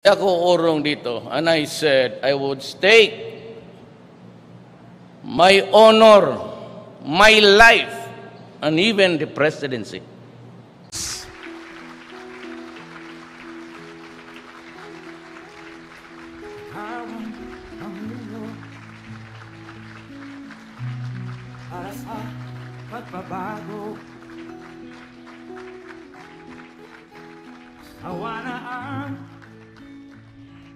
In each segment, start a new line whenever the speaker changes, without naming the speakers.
Ako urong dito, and I said I would stake my honor, my life, and even the presidency.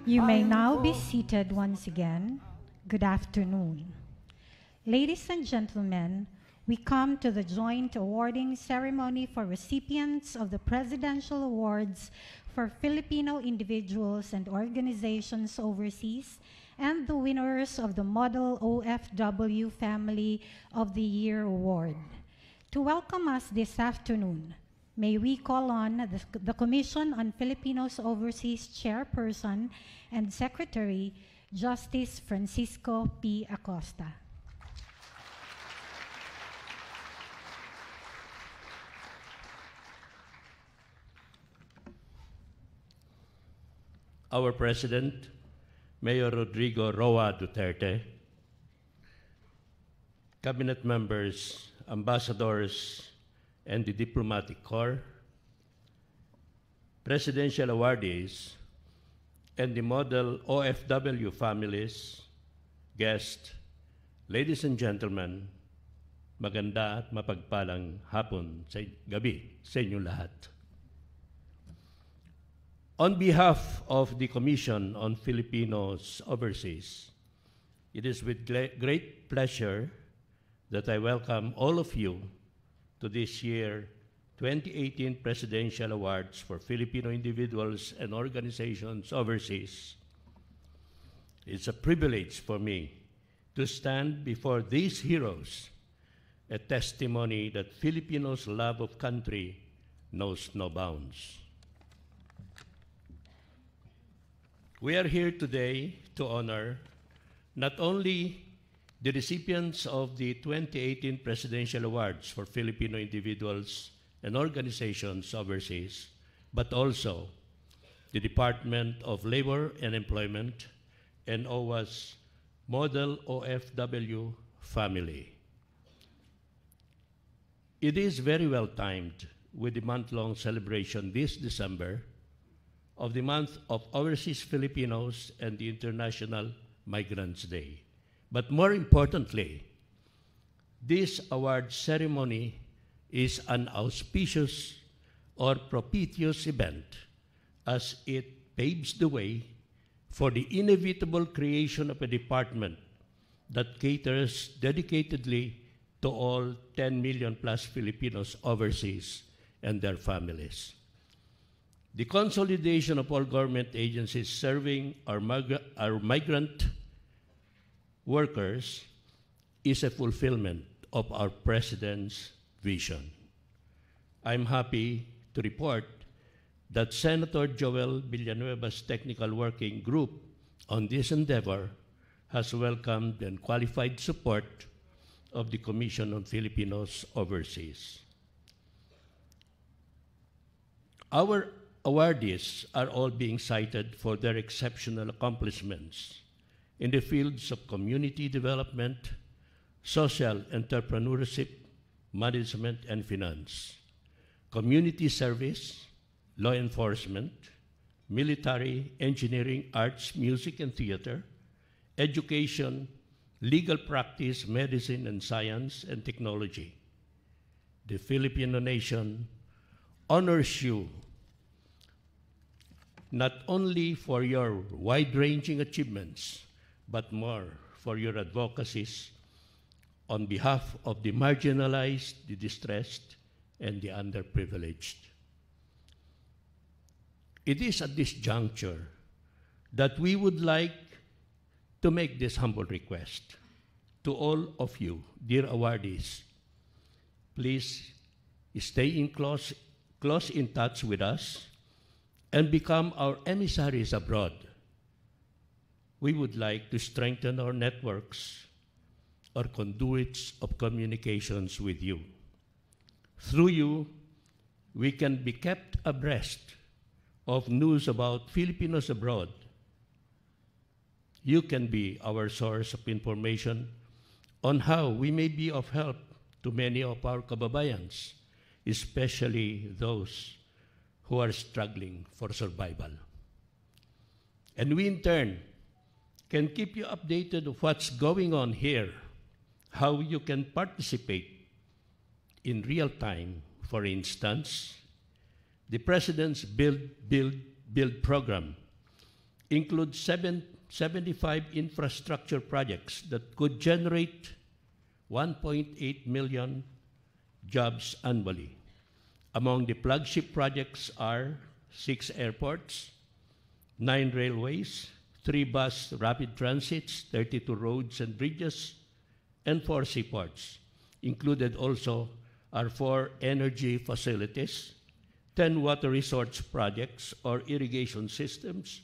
You may now be seated once again. Good afternoon. Ladies and gentlemen, we come to the joint awarding ceremony for recipients of the Presidential Awards for Filipino individuals and organizations overseas and the winners of the Model OFW Family of the Year Award. To welcome us this afternoon, may we call on the Commission on Filipinos Overseas Chairperson and Secretary, Justice Francisco P. Acosta.
Our President, Mayor Rodrigo Roa Duterte, Cabinet members, ambassadors, and the diplomatic corps, presidential awardees, and the Model OFW families, guests, ladies and gentlemen, maganda at mapagpalang hapon sa gabi sa inyong lahat. On behalf of the Commission on Filipinos Overseas, it is with great pleasure that I welcome all of you to this year 2018 Presidential Awards for Filipino individuals and organizations overseas. It's a privilege for me to stand before these heroes, a testimony that Filipinos' love of country knows no bounds. We are here today to honor not only the recipients of the 2018 Presidential Awards for Filipino individuals and organizations overseas, but also the Department of Labor and Employment and OWWA's Model OFW Family. It is very well timed with the month-long celebration this December of the month of Overseas Filipinos and the International Migrants Day. But more importantly, this award ceremony is an auspicious or propitious event as it paves the way for the inevitable creation of a department that caters dedicatedly to all 10 million plus Filipinos overseas and their families. The consolidation of all government agencies serving our migrant workers is a fulfillment of our President's vision. I'm happy to report that Senator Joel Villanueva's technical working group on this endeavor has welcomed and qualified support of the Commission on Filipinos Overseas. Our awardees are all being cited for their exceptional accomplishments in the fields of community development, social entrepreneurship, management and finance, community service, law enforcement, military, engineering, arts, music and theater, education, legal practice, medicine and science and technology. The Filipino nation honors you not only for your wide-ranging achievements, but more for your advocacies on behalf of the marginalized, the distressed, and the underprivileged. It is at this juncture that we would like to make this humble request to all of you, dear awardees. Please stay in close in touch with us and become our emissaries abroad. We would like to strengthen our networks or conduits of communications with you. Through you, we can be kept abreast of news about Filipinos abroad, you can be our source of information on how we may be of help to many of our kababayans, especially those who are struggling for survival. And we, in turn, can keep you updated of what's going on here, how you can participate in real time. For instance, the President's Build program includes 75 infrastructure projects that could generate 1.8 million jobs annually. Among the flagship projects are 6 airports, 9 railways, 3 bus rapid transits, 32 roads and bridges, and 4 seaports. Included also are 4 energy facilities, 10 water resource projects or irrigation systems,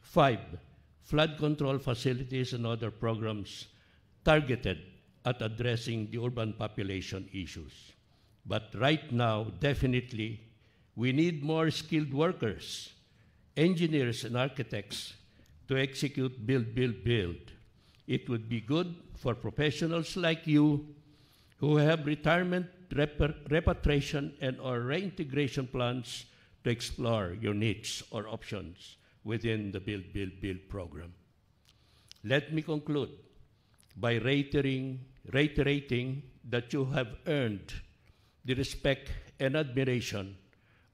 5 flood control facilities and other programs targeted at addressing the urban population issues. But right now, definitely, we need more skilled workers, engineers and architects to execute build. It would be good for professionals like you who have retirement, repatriation, and or reintegration plans to explore your needs or options within the Build program. Let me conclude by reiterating that you have earned the respect and admiration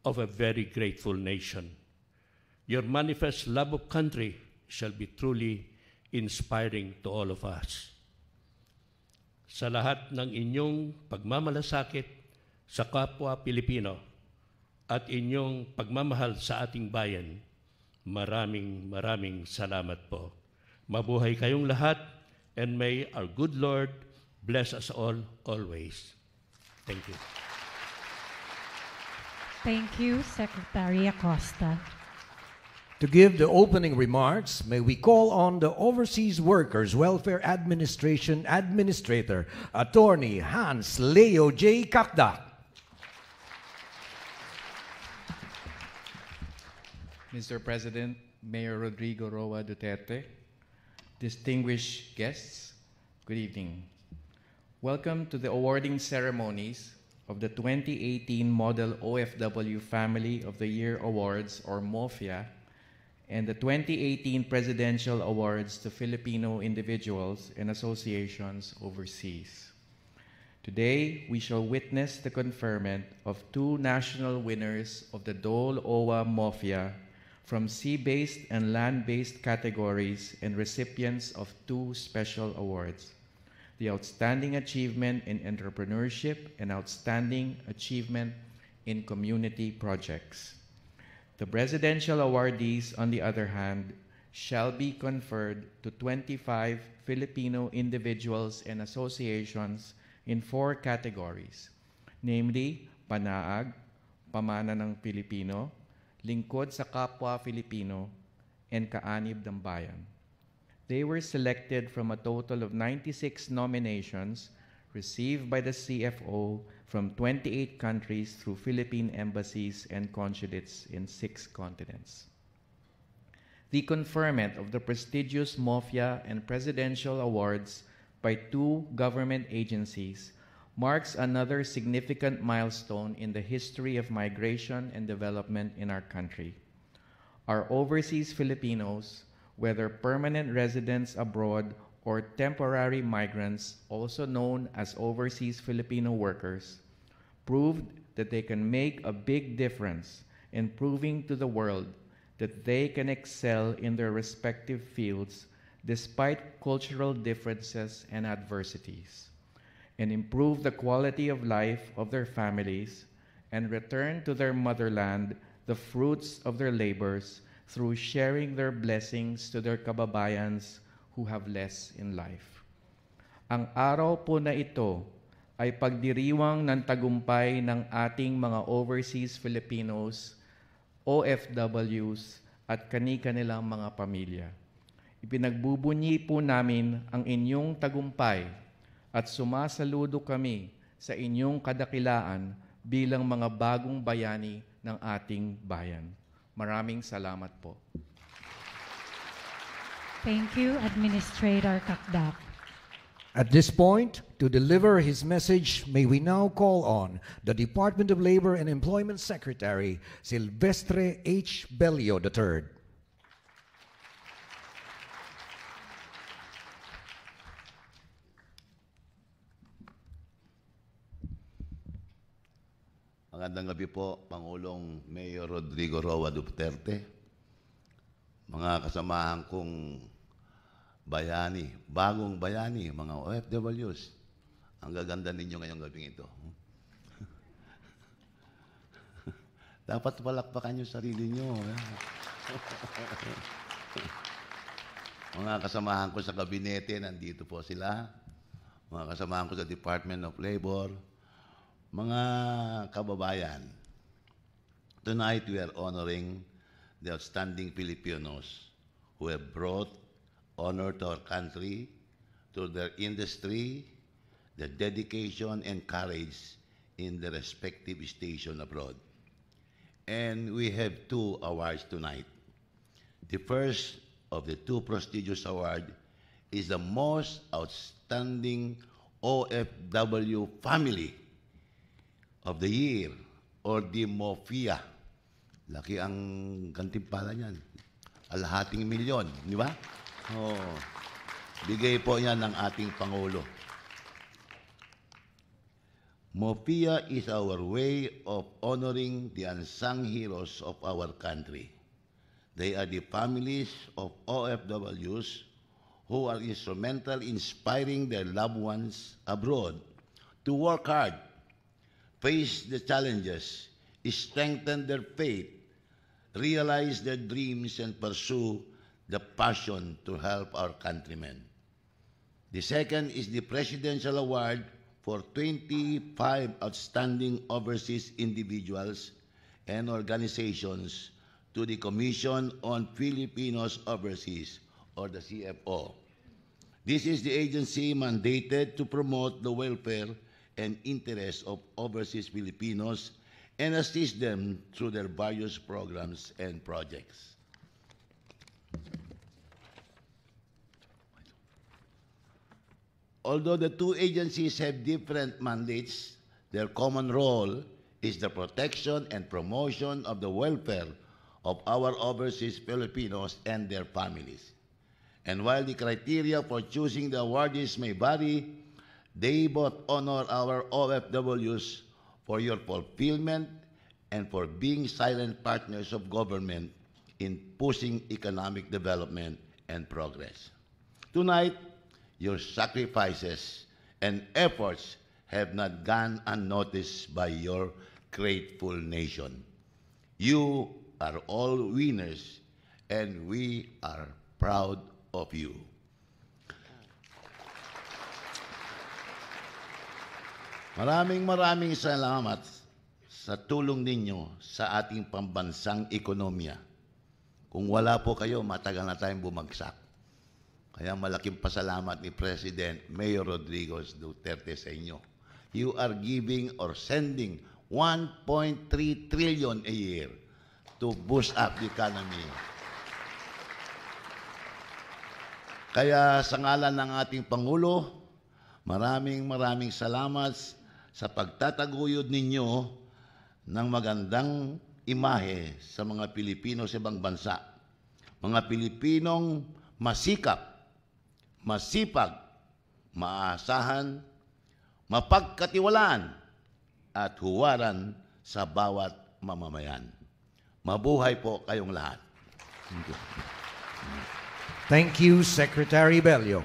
of a very grateful nation. Your manifest love of country shall be truly inspiring to all of us. Sa lahat ng inyong pagmamalasakit sa kapwa Pilipino at inyong pagmamahal sa ating bayan, maraming salamat po. Mabuhay kayong lahat, and may our good Lord bless us all always. Thank you.
Thank you, Secretary Acosta.
To give the opening remarks, may we call on the Overseas Workers Welfare Administration Administrator, Attorney Hans Leo J. Kakda.
Mr. President, Mayor Rodrigo Roa Duterte, distinguished guests, good evening. Welcome to the awarding ceremonies of the 2018 Model OFW Family of the Year Awards, or MOFYA, and the 2018 Presidential Awards to Filipino individuals and associations overseas. Today, we shall witness the conferment of 2 national winners of the OWWA MOFYA from sea-based and land-based categories and recipients of 2 special awards: the Outstanding Achievement in Entrepreneurship and Outstanding Achievement in Community Projects. The presidential awardees, on the other hand, shall be conferred to 25 Filipino individuals and associations in 4 categories, namely Panaag, Pamana ng Pilipino, Lingkod sa Kapwa Filipino, and Kaanib ng Bayan. They were selected from a total of 96 nominations received by the CFO from 28 countries through Philippine embassies and consulates in 6 continents. The conferment of the prestigious MOFYA and presidential awards by 2 government agencies marks another significant milestone in the history of migration and development in our country. Our overseas Filipinos, whether permanent residents abroad or temporary migrants, also known as overseas Filipino workers, proved that they can make a big difference in proving to the world that they can excel in their respective fields despite cultural differences and adversities, and improve the quality of life of their families, and return to their motherland the fruits of their labors through sharing their blessings to their kababayans who have less in life. Ang araw po na ito ay pagdiriwang ng tagumpay ng ating mga overseas Filipinos, OFWs, at kani-kanilang mga pamilya. Ipinagbubunyi po namin ang inyong tagumpay at sumasaludo kami sa inyong kadakilaan bilang mga bagong bayani ng ating bayan. Maraming salamat po.
Thank you, Administrator Kakdak.
At this point, to deliver his message, may we now call on the Department of Labor and Employment Secretary, Silvestre H. Bello III.
Magandang gabi po, Pangulong Mayor Rodrigo Roa Duterte, mga kasamahan kong bayani, bagong bayani, mga OFWs. Ang gaganda ninyo ngayong gabing ito. Dapat palakpakan yung sarili nyo. Mga kasamahan ko sa kabinete, nandito po sila. Mga kasamahan ko sa Department of Labor. Mga kababayan, tonight we are honoring the outstanding Filipinos who have brought honor to our country through their industry, their dedication and courage in their respective station abroad. And we have two awards tonight. The first of the two prestigious awards is the most outstanding OFW Family of the Year, or the MOFYA. Laki ang gantimpala niyan. Alahating milyon, di ba? Oh, bigay po yan ng ating Pangulo. MOFYA is our way of honoring the unsung heroes of our country. They are the families of OFWs who are instrumental in inspiring their loved ones abroad to work hard, face the challenges, strengthen their faith, realize their dreams, and pursue the passion to help our countrymen. The second is the Presidential Award for 25 outstanding overseas individuals and organizations to the Commission on Filipinos Overseas, or the CFO. This is the agency mandated to promote the welfare and interests of overseas Filipinos and assist them through their various programs and projects. Although the two agencies have different mandates, their common role is the protection and promotion of the welfare of our overseas Filipinos and their families. And while the criteria for choosing the awardees may vary, they both honor our OFWs for your fulfillment and for being silent partners of government in pushing economic development and progress. Tonight, your sacrifices and efforts have not gone unnoticed by your grateful nation. You are all winners, and we are proud of you. Maraming salamat sa tulong ninyo sa ating pambansang ekonomiya. Kung wala po kayo, matagal na tayong bumagsak. Kaya malaking pasalamat ni President Mayor Rodrigo Duterte sa inyo. You are giving or sending 1.3 trillion a year to boost up the economy. Kaya sa ngalan ng ating Pangulo, maraming salamat sa pagtataguyod ninyo ng magandang imahe sa mga Pilipino sa ibang bansa. Mga Pilipinong masikap, masipag, maasahan, mapagkatiwalaan, at huwaran sa bawat mamamayan. Mabuhay po kayong lahat. Thank you.
Thank you, Secretary Bello.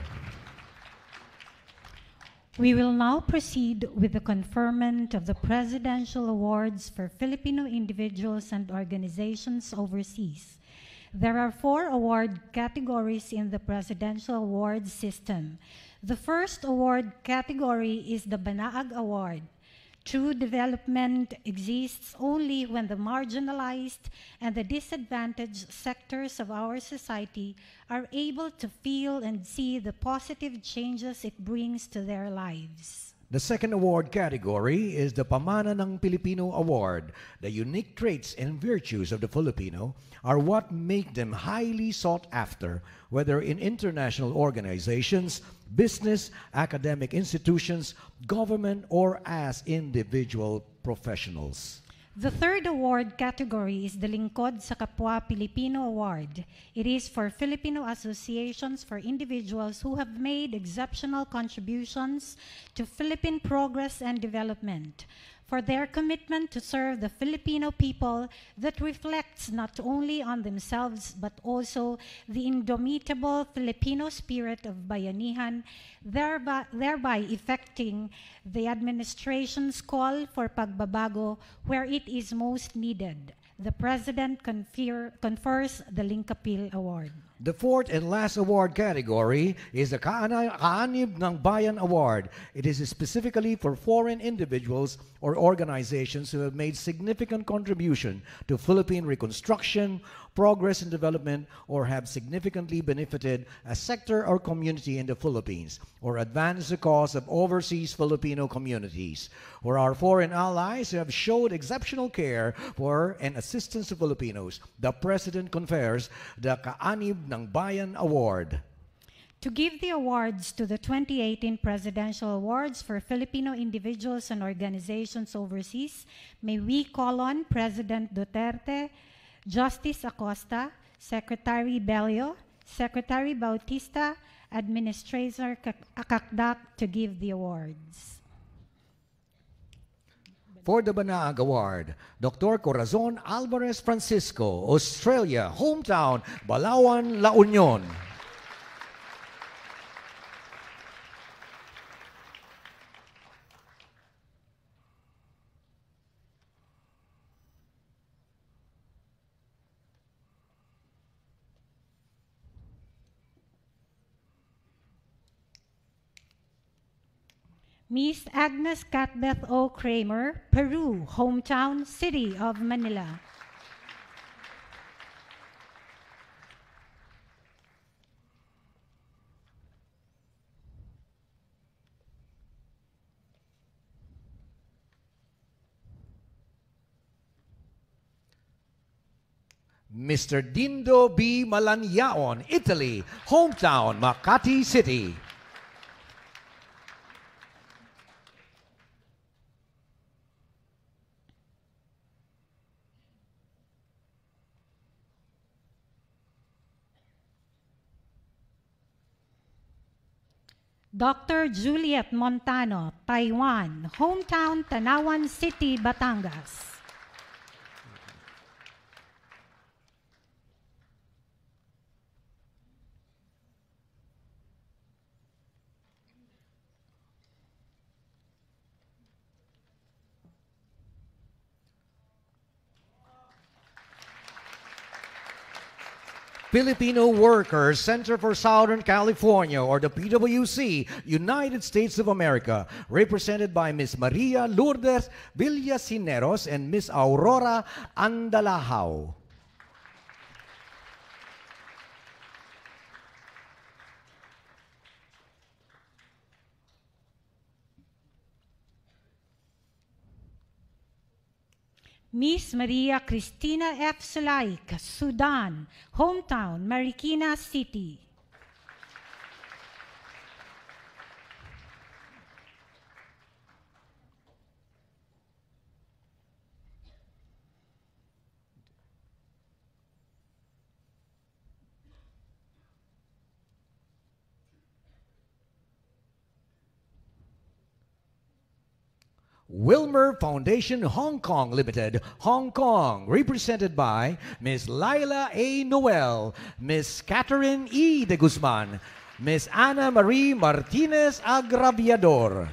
We will now proceed with the conferment of the Presidential Awards for Filipino individuals and organizations overseas. There are 4 award categories in the Presidential Awards system. The first award category is the Banaag Award. True development exists only when the marginalized and the disadvantaged sectors of our society are able to feel and see the positive changes it brings to their lives.
The second award category is the Pamana ng Pilipino Award. The unique traits and virtues of the Filipino are what make them highly sought after, whether in international organizations, business, academic institutions, government, or as individual professionals.
The third award category is the Lingkod sa Kapwa Pilipino Award. It is for Filipino associations for individuals who have made exceptional contributions to Philippine progress and development, for their commitment to serve the Filipino people that reflects not only on themselves but also the indomitable Filipino spirit of bayanihan, thereby effecting the administration's call for pagbabago where it is most needed. The President confers the Linkapil Award.
The fourth and last award category is the Kaanib ng Bayan Award. It is specifically for foreign individuals or organizations who have made significant contribution to Philippine reconstruction, progress and development, or have significantly benefited a sector or community in the Philippines, or advanced the cause of overseas Filipino communities, or our foreign allies who have showed exceptional care for and assistance to Filipinos. The President confers the Kaanib ng Bayan Award.
To give the awards to the 2018 Presidential Awards for Filipino individuals and organizations overseas, may we call on President Duterte, Justice Acosta, Secretary Bello, Secretary Bautista, Administrator Akakdak to give the awards.
For the Banaag Award, Dr. Corazon Alvarez Francisco, Australia, hometown, Balawan, La Union.
Miss Agnes Catbeth O. Kramer, Peru, hometown, City of Manila.
Mr. Dindo B. Malanyaon, Italy, hometown, Makati City.
Dr. Juliet Montano, Taiwan, hometown, Tanawan City, Batangas.
Filipino Workers Center for Southern California, or the PWC, United States of America, represented by Ms. Maria Lourdes Villasineros and Ms. Aurora Andalahao.
Miss Maria Cristina F. Sulaik, Sudan, hometown, Marikina City.
Wilmer Foundation Hong Kong Limited, Hong Kong, represented by Ms. Laila A. Noel, Ms. Catherine E. de Guzman, Ms. Ana Marie Martinez Agraviador.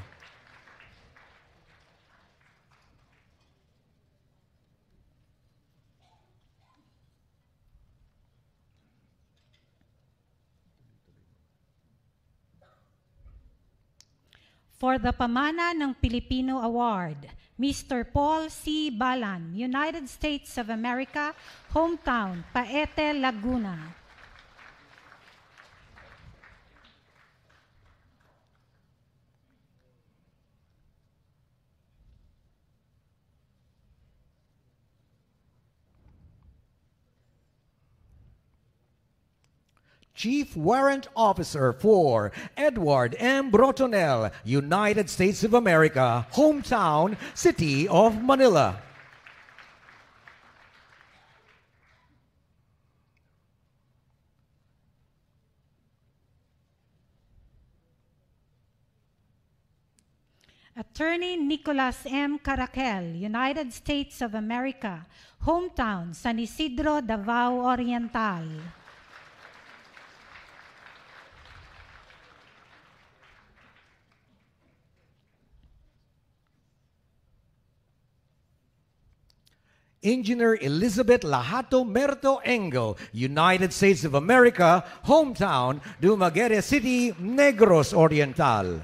For the Pamana ng Pilipino Award, Mr. Paul C. Balan, United States of America, hometown, Paete, Laguna.
Chief Warrant Officer for Edward M. Brotonel, United States of America, hometown, City of Manila.
Attorney Nicholas M. Caraquel, United States of America, hometown, San Isidro, Davao Oriental.
Engineer Elizabeth Lahato Merto Engel, United States of America, hometown, Dumaguete City, Negros Oriental.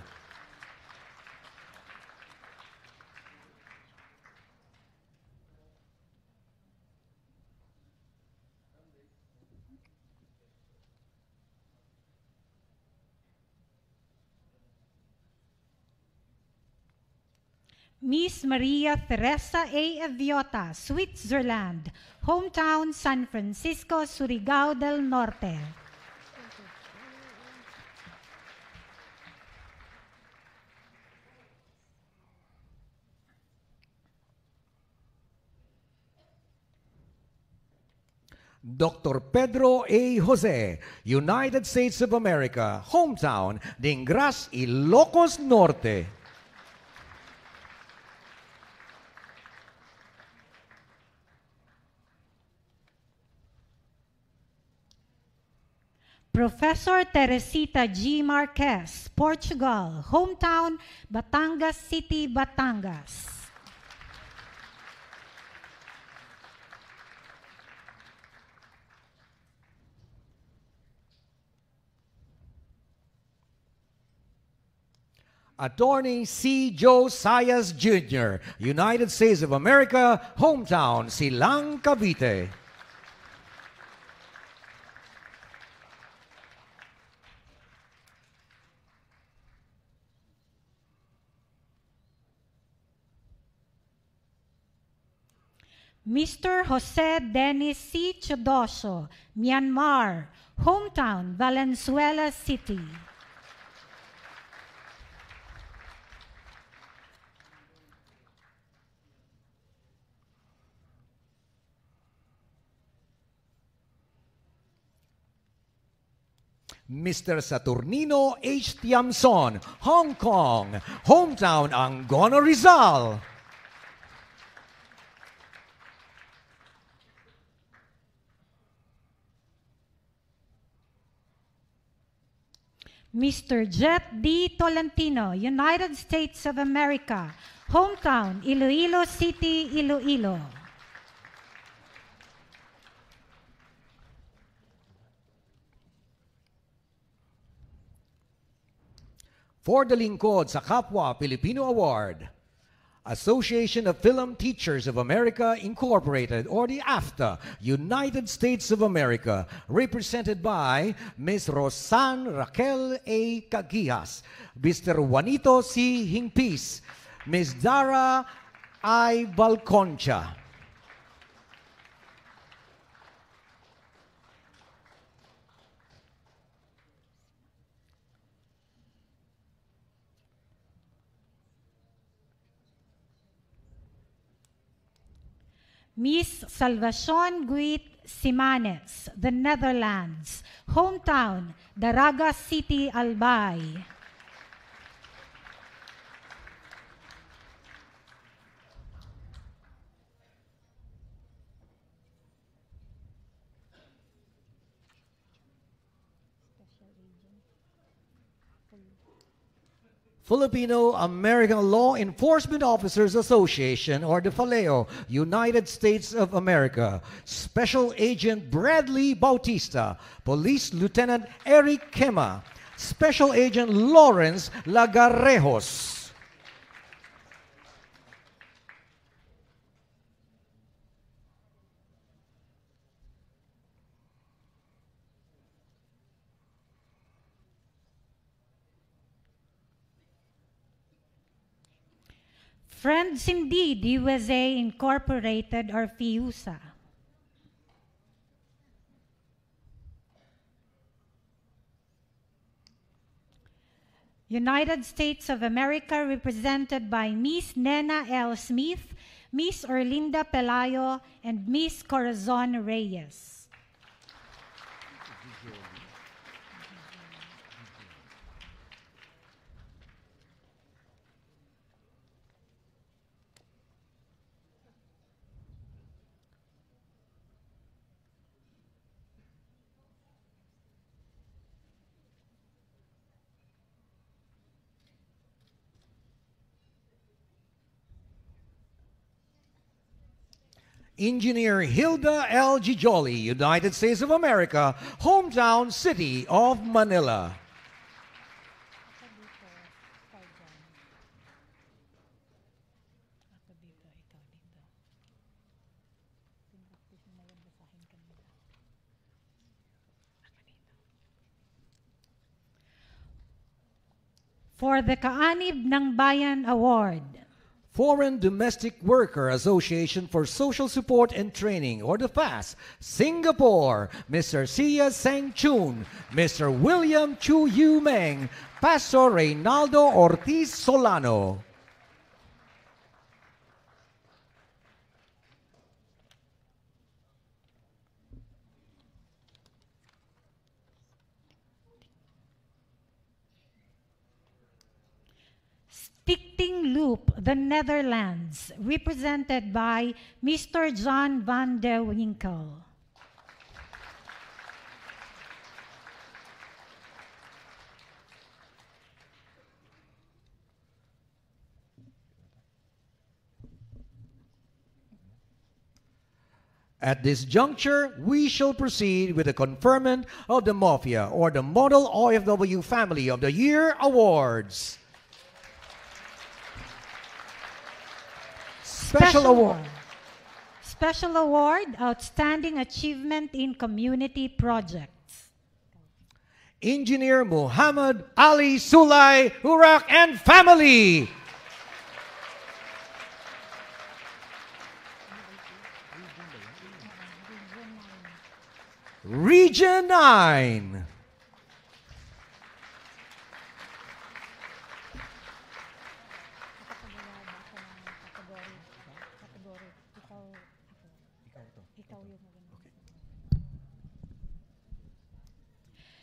Miss Maria Teresa A. Eviota, Switzerland, hometown, San Francisco, Surigao del Norte.
Dr. Pedro A. Jose, United States of America, hometown, Dingras, Ilocos Norte.
Professor Teresita G. Marquez, Portugal, hometown, Batangas City, Batangas.
Attorney C. Joe Sayas Jr., United States of America, hometown, Silang, Cavite.
Mr. Jose Dennis C. Chodoso, Myanmar, hometown, Valenzuela City.
Mr. Saturnino H. Tiamson, Hong Kong, hometown, Angono, Rizal.
Mr. Jet D. Tolentino, United States of America, hometown, Iloilo City, Iloilo.
For the Lingkod sa Kapwa Filipino Award, Association of Film Teachers of America Incorporated, or the AFTA, United States of America, represented by Ms. Rosan Raquel A. Cagijas, Mr. Juanito C. Hingpis, Ms. Dara I. Balconcha.
Miss Salvacion Guit Simanes, the Netherlands, hometown, Daraga City, Albay.
Filipino American Law Enforcement Officers Association, or the FALEO, United States of America, Special Agent Bradley Bautista, Police Lieutenant Eric Kema, Special Agent Lawrence Lagarrejos.
Friends Indeed USA Incorporated, or FIUSA. United States of America, represented by Miss Nena L. Smith, Miss Orlinda Pelayo, and Miss Corazon Reyes.
Engineer Hilda L. Gijoli, United States of America, hometown city of Manila.
For the Kaanib ng Bayan Award,
Foreign Domestic Worker Association for Social Support and Training, or the FAS, Singapore, Mr. Sia Seng Chun, Mr. William Chu Yu Meng, Pastor Reynaldo Ortiz Solano.
Stichting Loop, the Netherlands, represented by Mr. John van der Winkel.
At this juncture, we shall proceed with the conferment of the MOFYA, or the Model OFW Family of the Year Awards. Special Award.
Special Award, Outstanding Achievement in Community Projects.
Engineer Muhammad Ali Sulay Hurak and family. Region 9.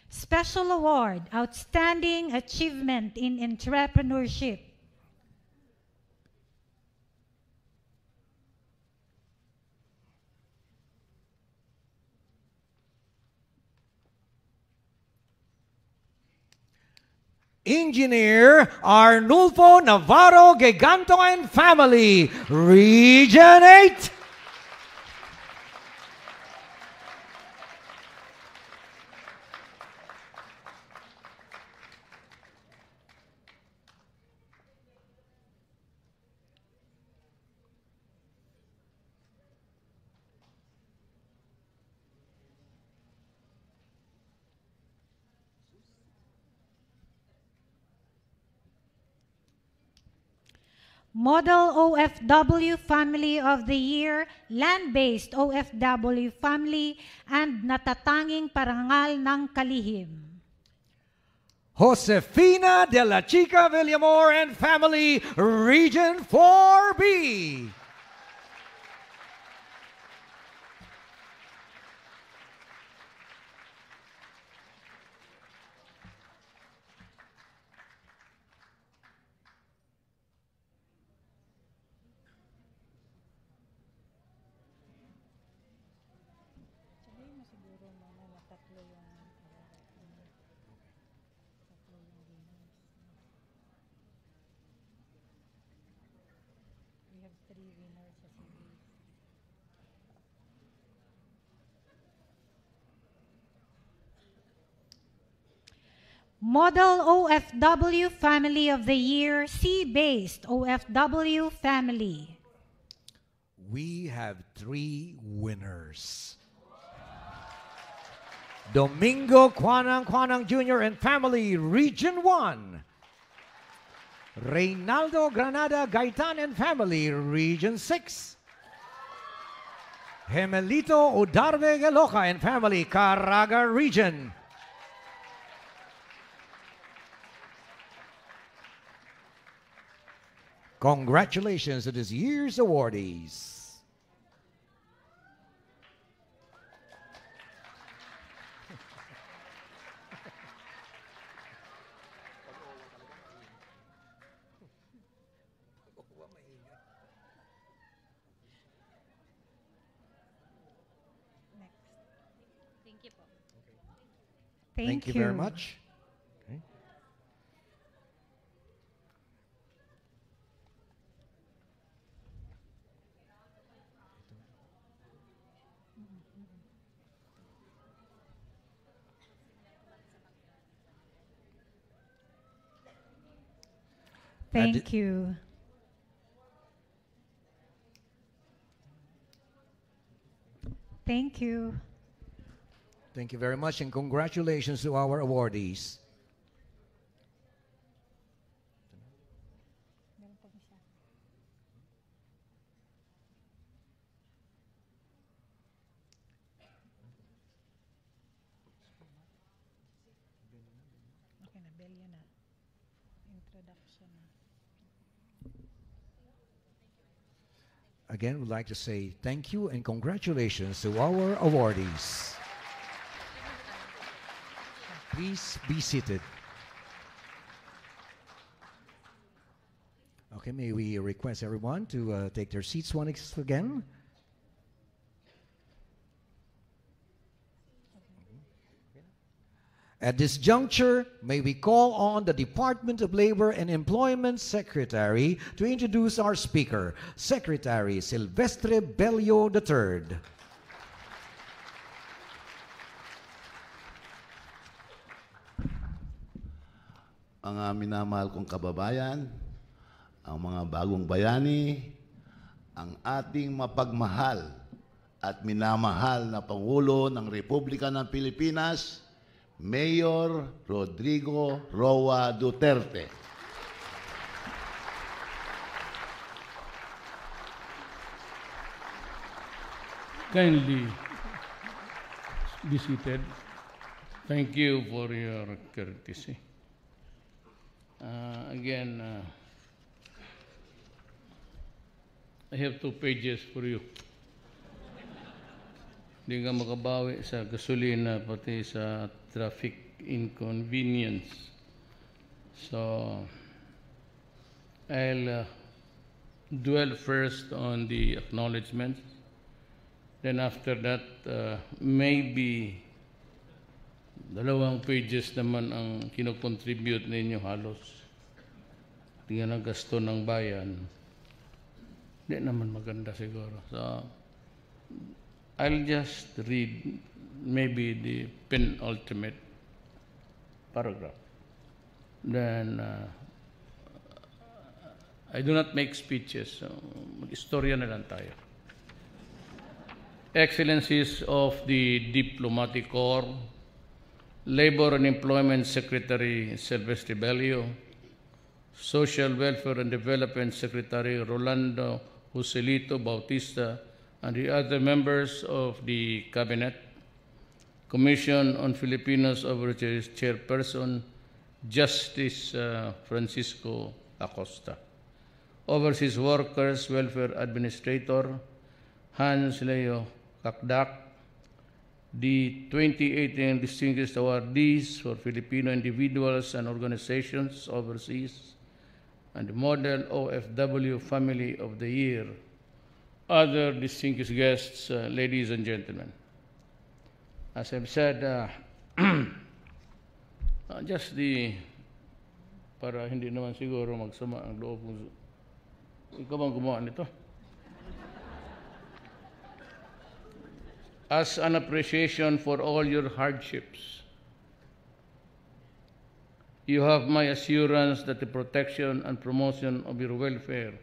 Special Award, Outstanding Achievement in Entrepreneurship.
Engineer Arnulfo Navarro Giganto and family, Region 8.
Model OFW Family of the Year, Land-Based OFW Family, and Natatanging Parangal ng Kalihim.
Josefina de la Chica Villamor and family, Region 4B.
Model OFW Family of the Year, Sea-Based OFW Family.
We have 3 winners. Domingo Quanang Jr. and family, Region 1. Reynaldo Granada Gaitan and family, Region 6. Gemelito Udarve Geloca and family, Caraga Region. Congratulations to this year's awardees.
Thank
you very much. Okay.
Thank you. Thank you.
Thank you very much, and congratulations to our awardees. Again, we'd like to say thank you and congratulations to our awardees. Please be seated. Okay, may we request everyone to take their seats once again. At this juncture, may we call on the Department of Labor and Employment Secretary to introduce our speaker, Secretary Silvestre Bello III.
Mga minamahal kong kababayan, ang mga bagong bayani, ang ating mapagmahal at minamahal na Pangulo ng Republika ng Pilipinas, Mayor Rodrigo Roa Duterte.
Kindly be seated. Thank you for your courtesy. Again, I have 2 pages for you. Hindi ka makabawi sa gasolina pati sa traffic inconvenience. So, I'll dwell first on the acknowledgements. Then after that, maybe 2 pages naman ang kinocontribute ninyo halos. Tingnan ang gasto ng bayan. Hindi naman maganda siguro. So, I'll just read maybe the penultimate paragraph. Then, I do not make speeches. So, mag-istorya na lang tayo. Excellencies of the Diplomatic Corps, Labor and Employment Secretary Silvestre Bello, Social Welfare and Development Secretary Rolando Joselito Bautista, and the other members of the Cabinet, Commission on Filipinos Overseas Chairperson Justice Francisco Acosta, Overseas Workers Welfare Administrator Hans Leo Kakdak, the 2018 Distinguished Awardees for Filipino Individuals and Organizations Overseas, and the Model OFW Family of the Year, other distinguished guests, ladies and gentlemen. As I've said, just para hindi naman siguro magsama ang loob mo. Ikaw bang gumawa nito? As an appreciation for all your hardships, you have my assurance that the protection and promotion of your welfare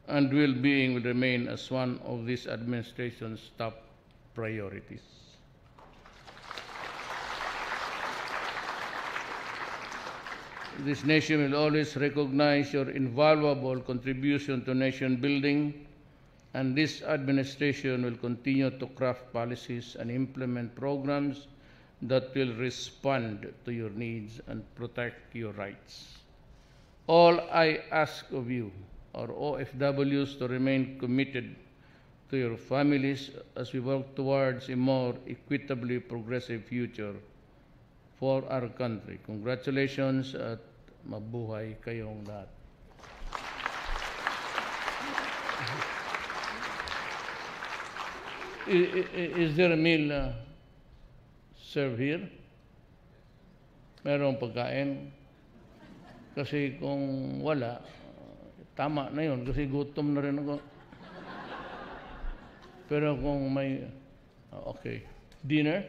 and well-being will remain as one of this administration's top priorities. This nation will always recognize your invaluable contribution to nation building, and this administration will continue to craft policies and implement programs that will respond to your needs and protect your rights. All I ask of you our OFWs to remain committed to your families as we work towards a more equitably progressive future for our country. Congratulations at mabuhay kayong lahat. Is there a meal served here? Merong pagkain? Kasi kung wala, tama na yun kasi gutom na rin ako. Pero kung may, okay. Dinner?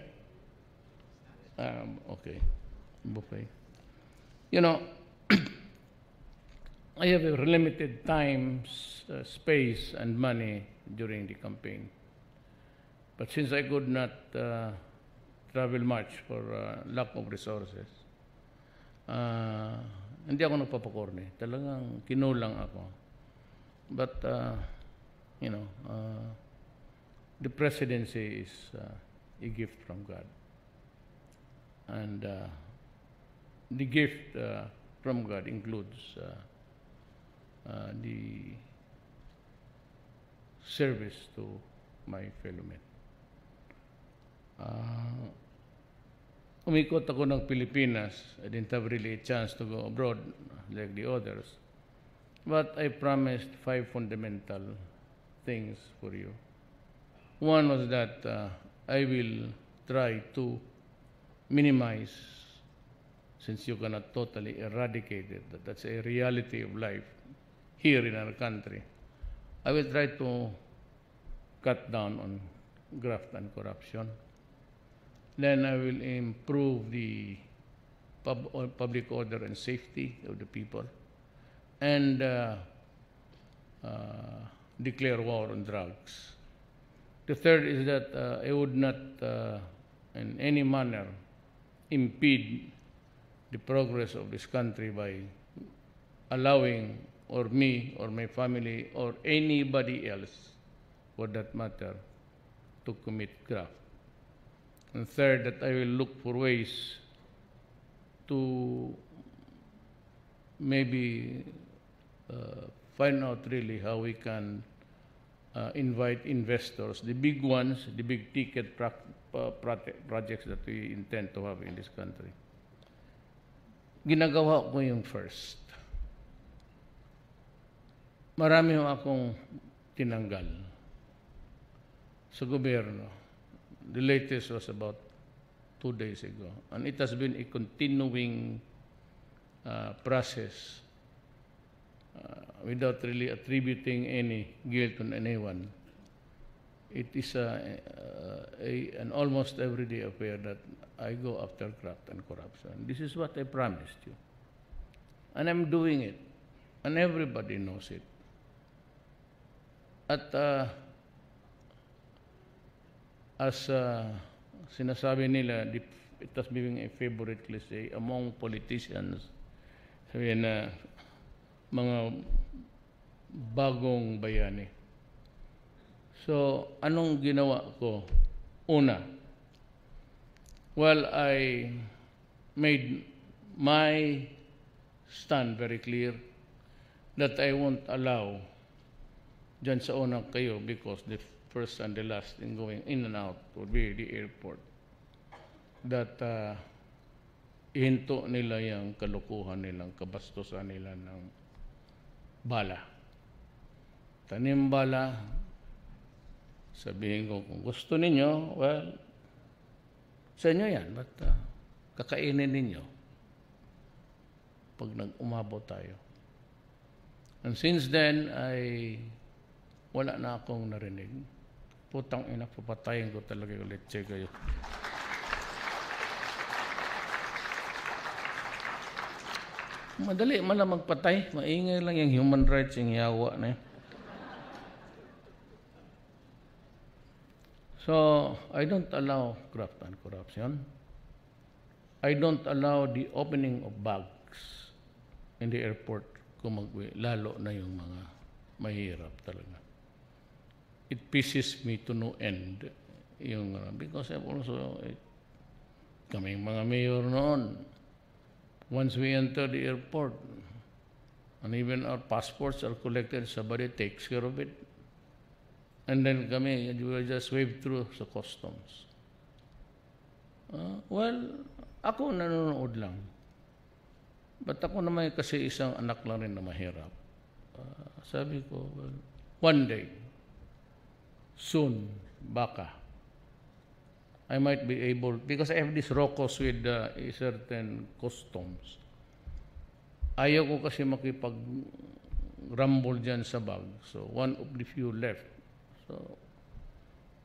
Okay. Buffet. You know, I have a limited time, space, and money during the campaign. But since I could not travel much for lack of resources, hindi ako nagpapakorne. Talagang kinulang ako. But, you know, the presidency is a gift from God. And the gift from God includes the service to my fellow men. Umikot ako ng Pilipinas. I didn't have really a chance to go abroad like the others. But I promised 5 fundamental things for you. One was that I will try to minimize, since you cannot totally eradicate it, that's a reality of life here in our country. I will try to cut down on graft and corruption. Then I will improve the public order and safety of the people, and declare war on drugs. The third is that I would not in any manner impede the progress of this country by allowing or me or my family or anybody else, for that matter, to commit graft. And third, that I will look for ways to maybe find out really how we can invite investors, the big ones, the big ticket projects that we intend to have in this country. Ginagawa ko yung first. Marami akong tinanggal sa gobyerno. The latest was about 2 days ago. And it has been a continuing process without really attributing any guilt on anyone. It is an almost everyday affair that I go after graft and corruption. This is what I promised you. And I'm doing it. And everybody knows it. At as sinasabi nila, it has been a favorite cliche among politicians, sabi na mga bagong bayani. So, anong ginawa ko? Una, well, I made my stand very clear that I won't allow dyan sa unang kayo because the first and the last in going in and out would be the airport. That ihinto nila yung kalukuhan nilang, kabastusan nila ng bala. Tanim bala, sabihin ko, kung gusto ninyo, well, sa inyo yan, but kakainin ninyo pag nag-umabot tayo. And since then, wala na akong narinig. Putang ina, papatayin ko talaga yung letche kayo. Madali man lang magpatay. Maingay lang yung human rights, yung yawa na yun. So, I don't allow graft and corruption. I don't allow the opening of bags in the airport kung lalo na yung mga mahirap talaga. It pisses me to no end yung because I've also kaming mga mayor noon, once we enter the airport, And even our passports are collected, somebody takes care of it. And then kami, we will just wave through sa customs. Well, ako nanonood lang. But ako naman kasi isang anak lang rin na mahirap. Sabi ko, well, one day, soon, baka, I might be able, because I have this rocos with certain customs. Ayaw ko kasi makipag-rumble dyan sa bag. So, one of the few left. So,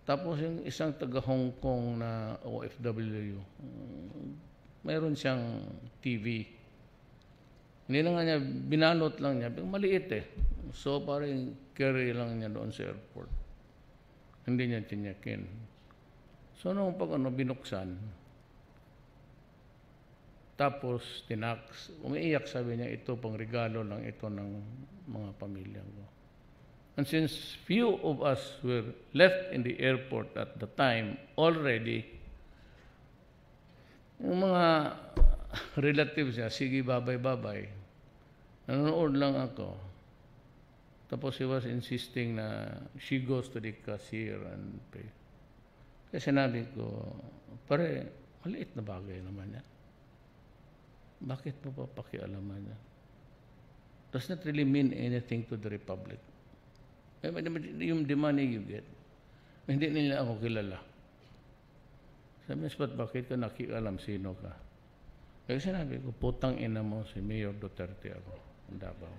tapos yung isang taga-Hong Kong na OFW, mayroon siyang TV. Hindi na nga niya, binalot lang niya, maliit eh. So, parang carry lang niya doon sa airport. Hindi niya tinyakin. So, nung binuksan, tapos tinax, umiiyak, sabi niya, ito pang regalo lang ito ng mga pamilya ko. And since few of us were left in the airport at the time already, yung mga relatives niya, sige, babay-babay. Nanonood lang ako. Tapos he was insisting na she goes to the cashier and pay. Kaya sinabi ko, pare, maliit na bagay naman yan. Bakit mo pa pakialaman yan? Does not really mean anything to the Republic. Yung the money you get, hindi nila ako kilala. Sabi niya, bakit ka nakialam sino ka? Kaya sinabi ko, putang ina mo si Mayor Duterte ako. Ang Davao.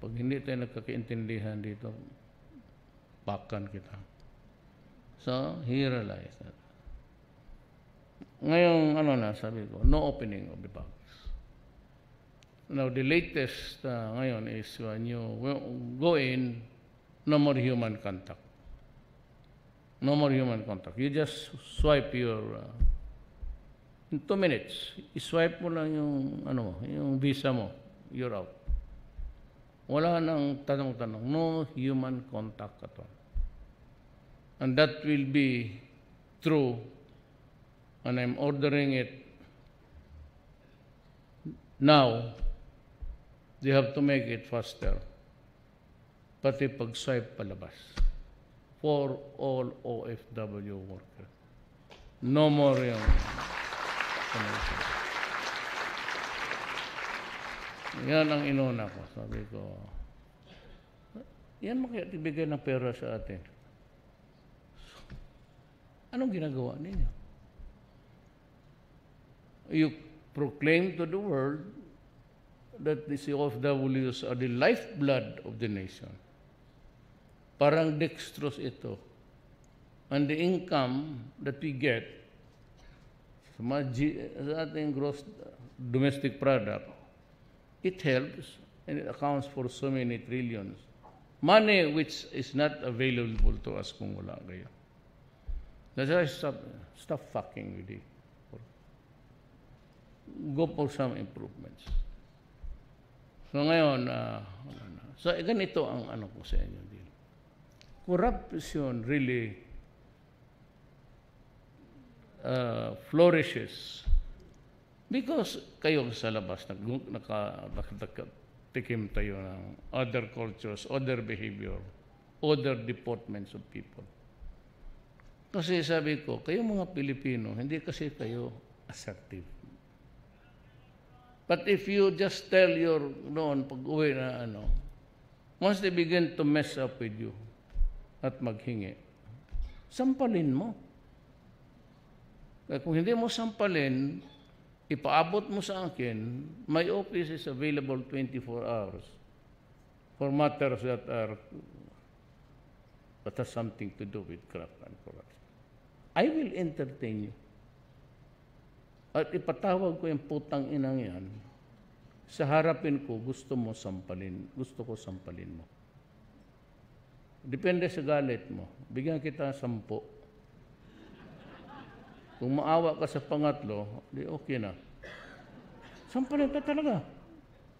Pag hindi tayo nagkakaintindihan dito, bakan kita. So, he realized that. Ngayong, sabi ko, no opening of the box. Now, the latest ngayon is when you go in, no more human contact. No more human contact. You just swipe your, in 2 minutes, i-swipe mo lang yung visa mo, you're out. Wala nang tanong-tanong. No human contact at all. And that will be true, and I'm ordering it now. They have to make it faster. Pati pag-swipe palabas. For all OFW workers. No more yung yan ang inuna ko. Sabi ko, yan makibigay ng pera sa atin. Anong ginagawa ninyo? You proclaim to the world that these OFWs are the lifeblood of the nation. Parang dextrose ito. And the income that we get sa ating gross domestic product, it helps and it accounts for so many trillions. Money which is not available to us kung wala kayo. That's why stop fucking with it. Go for some improvements. So ngayon, so ganito ang ko sa inyo din. Corruption really flourishes because kayo sa labas nakatikim tayo ng other cultures, other behavior, other deportments of people. Kasi sabi ko, kayo mga Pilipino, hindi kasi kayo assertive. But if you just tell your pag-uwi na once they begin to mess up with you at maghingi, sampalin mo. Kaya kung hindi mo sampalin, ipaabot mo sa akin, my office is available 24 hours for matters that has something to do with graft and corruption. I will entertain you. At ipatawag ko yung putang inang yan, sa harapin ko, gusto ko sampalin mo. Depende sa galit mo. Bigyan kita 10. Kung maawa ka sa pangatlo, di okay na. Sampalin ka talaga.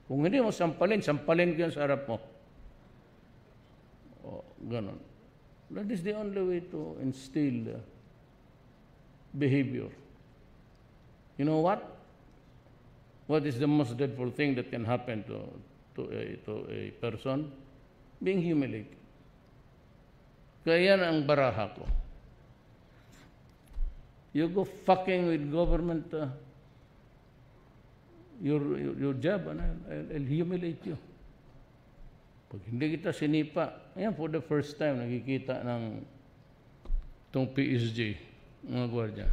Kung hindi mo sampalin ko yan sa harap mo. O, ganon. That is the only way to instill behavior. You know what? What is the most dreadful thing that can happen to a person? Being humiliated. Kaya yan ang baraha ko. You go fucking with government, your job, and I'll humiliate you. Pag hindi kita sinipa, ayan, for the first time, nakikita ng itong PSG, mga gwardiya.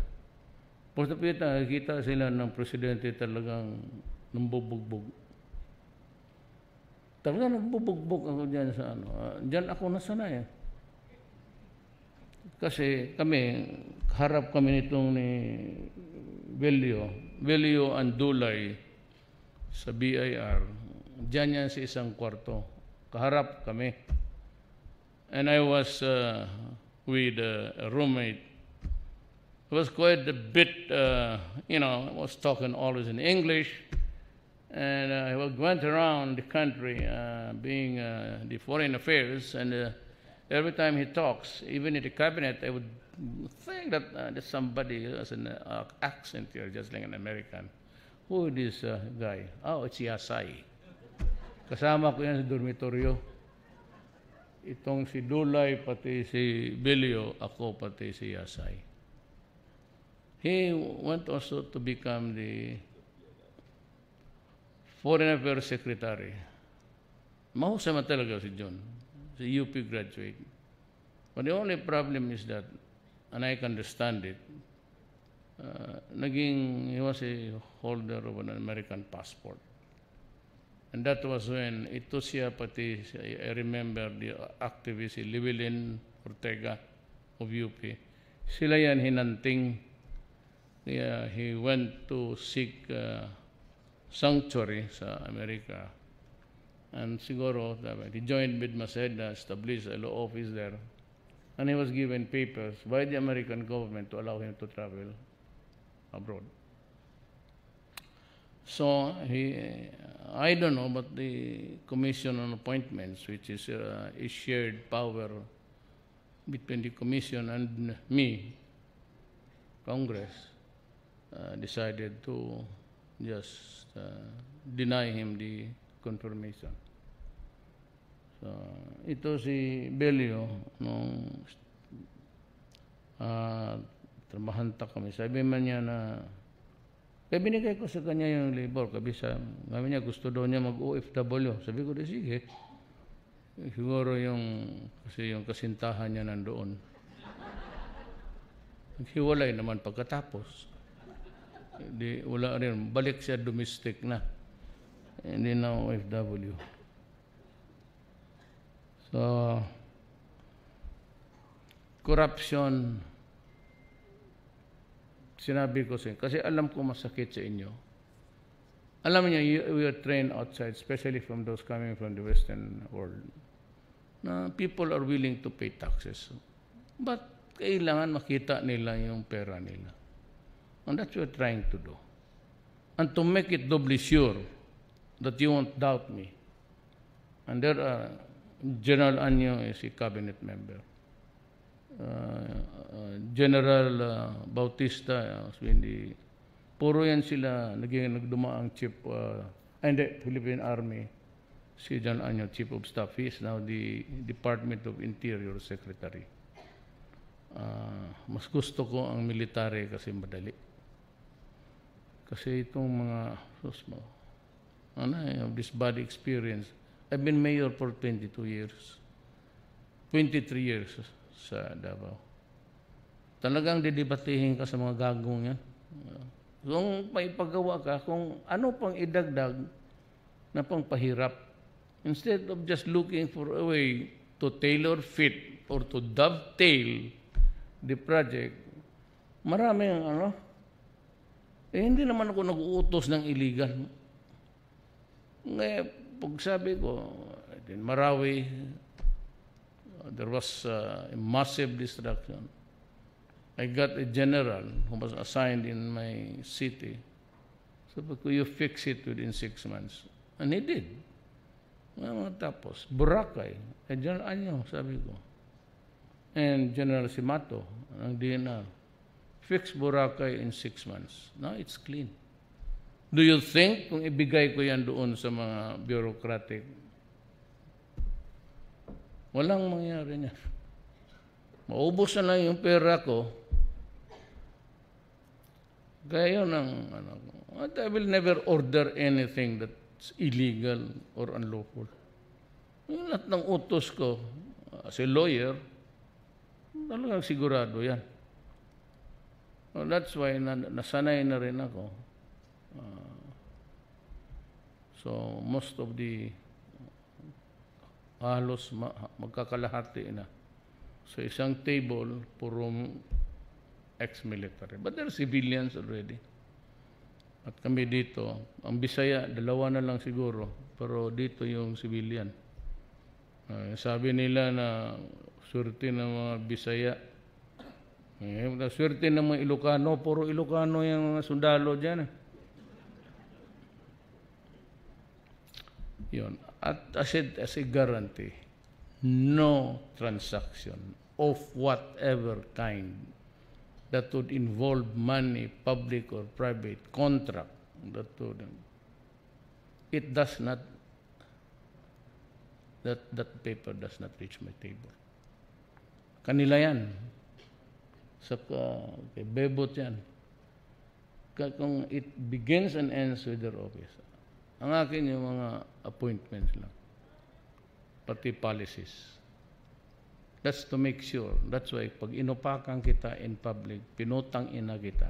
Posta pita, nakikita sila ng presidente talagang nambubugbog. Talagang nambubugbog ako dyan sa ano. Dyan ako nasanay. Kasi kami, harap kami nitong ni Velio and Dulay sa BIR. Diyan yan sa isang kwarto. Kaharap kami. And I was with a roommate. It was quite a bit, I was talking always in English. And I went around the country being the foreign affairs, and every time he talks, even in the cabinet, I would think that there's somebody who has an accent here, just like an American. Who is this guy? Oh, it's Yasay. Kasama ko yan sa dormitoryo. Itong si Dulay, pati si Bilio, ako pati si Yasay. He went also to become the Foreign Affairs Secretary. Mahusay man talaga si John. The UP graduate. But the only problem is that, and I can understand it, he was a holder of an American passport. And that was when ito siya pati, I remember the activist, si Llewellyn Ortega of UP. Sila yan hinanting. He went to seek sanctuary sa Amerika. And siguro, he joined with Maseda, established a law office there. And he was given papers by the American government to allow him to travel abroad. So, I don't know, but the Commission on Appointments, which is a shared power between the Commission and me, Congress, decided to just deny him the confirmation. So, ito si Belio, nung trabahanta kami, sabi man niya na, kaya binigay ko sa kanya yung labor, sabi niya gusto daw niya mag-OFW. Sabi ko, sige. Siguro kasi yung kasintahan niya nandoon. Naghiwalay naman pagkatapos. Wala rin, balik siya domestic na. Hindi na OFW. So, corruption, sinabi ko kasi alam ko masakit sa inyo. Alam niyo, we are trained outside, especially from those coming from the Western world, na people are willing to pay taxes. But kailangan makita nila yung pera nila. And that's what we're trying to do. And to make it doubly sure that you won't doubt me. And there are, General Anyo is a cabinet member. General Bautista, puro yan sila, nagdumaang chief, Philippine Army, si John Anyo, Chief of Staff. He is now the Department of Interior Secretary. Mas gusto ko ang military kasi madali. Kasi itong mga, I have this bad experience. I've been mayor for 22 years. 23 years sa Davao. Talagang didebatihin ka sa mga gagong yan. Kung may paggawa ka, kung ano pang idagdag na pang pahirap, instead of just looking for a way to tailor fit or to dovetail the project, marami ang hindi naman ako nag-uutos ng illegal. Ngayon, pag sabi ko, in Marawi, there was a massive destruction. I got a general who was assigned in my city. So, could you fix it within 6 months? And he did. Tapos, Boracay, General Anyo, sabi ko. And General Simato, ang DNR, fix Boracay in 6 months. Now it's clean. Do you think kung ibigay ko yan doon sa mga bureaucratic, walang mangyari niya. Maubos na lang yung pera ko. Kaya yun ang, I will never order anything that's illegal or unlawful. Yung lahat ng utos ko, as a lawyer, talagang sigurado yan. So that's why nasanay na rin ako. So most of the halos magkakalahati na. So isang table, puro ex-military. But there are civilians already. At kami dito, ang Bisaya, dalawa na lang siguro. Pero dito yung civilian. Sabi nila na swerte ng mga Bisaya. Swerte ng mga Ilocano, puro Ilocano yung mga sundalo dyan. Yun. At as a guarantee, no transaction of whatever kind that would involve money, public or private contract, it does not, that paper does not reach my table. Kanila yan. Saka, kay Bebot yan. Kung it begins and ends with their office, ang akin yung mga appointments lang. Pati policies. That's to make sure. That's why pag inupakan kita in public, pinutang ina kita,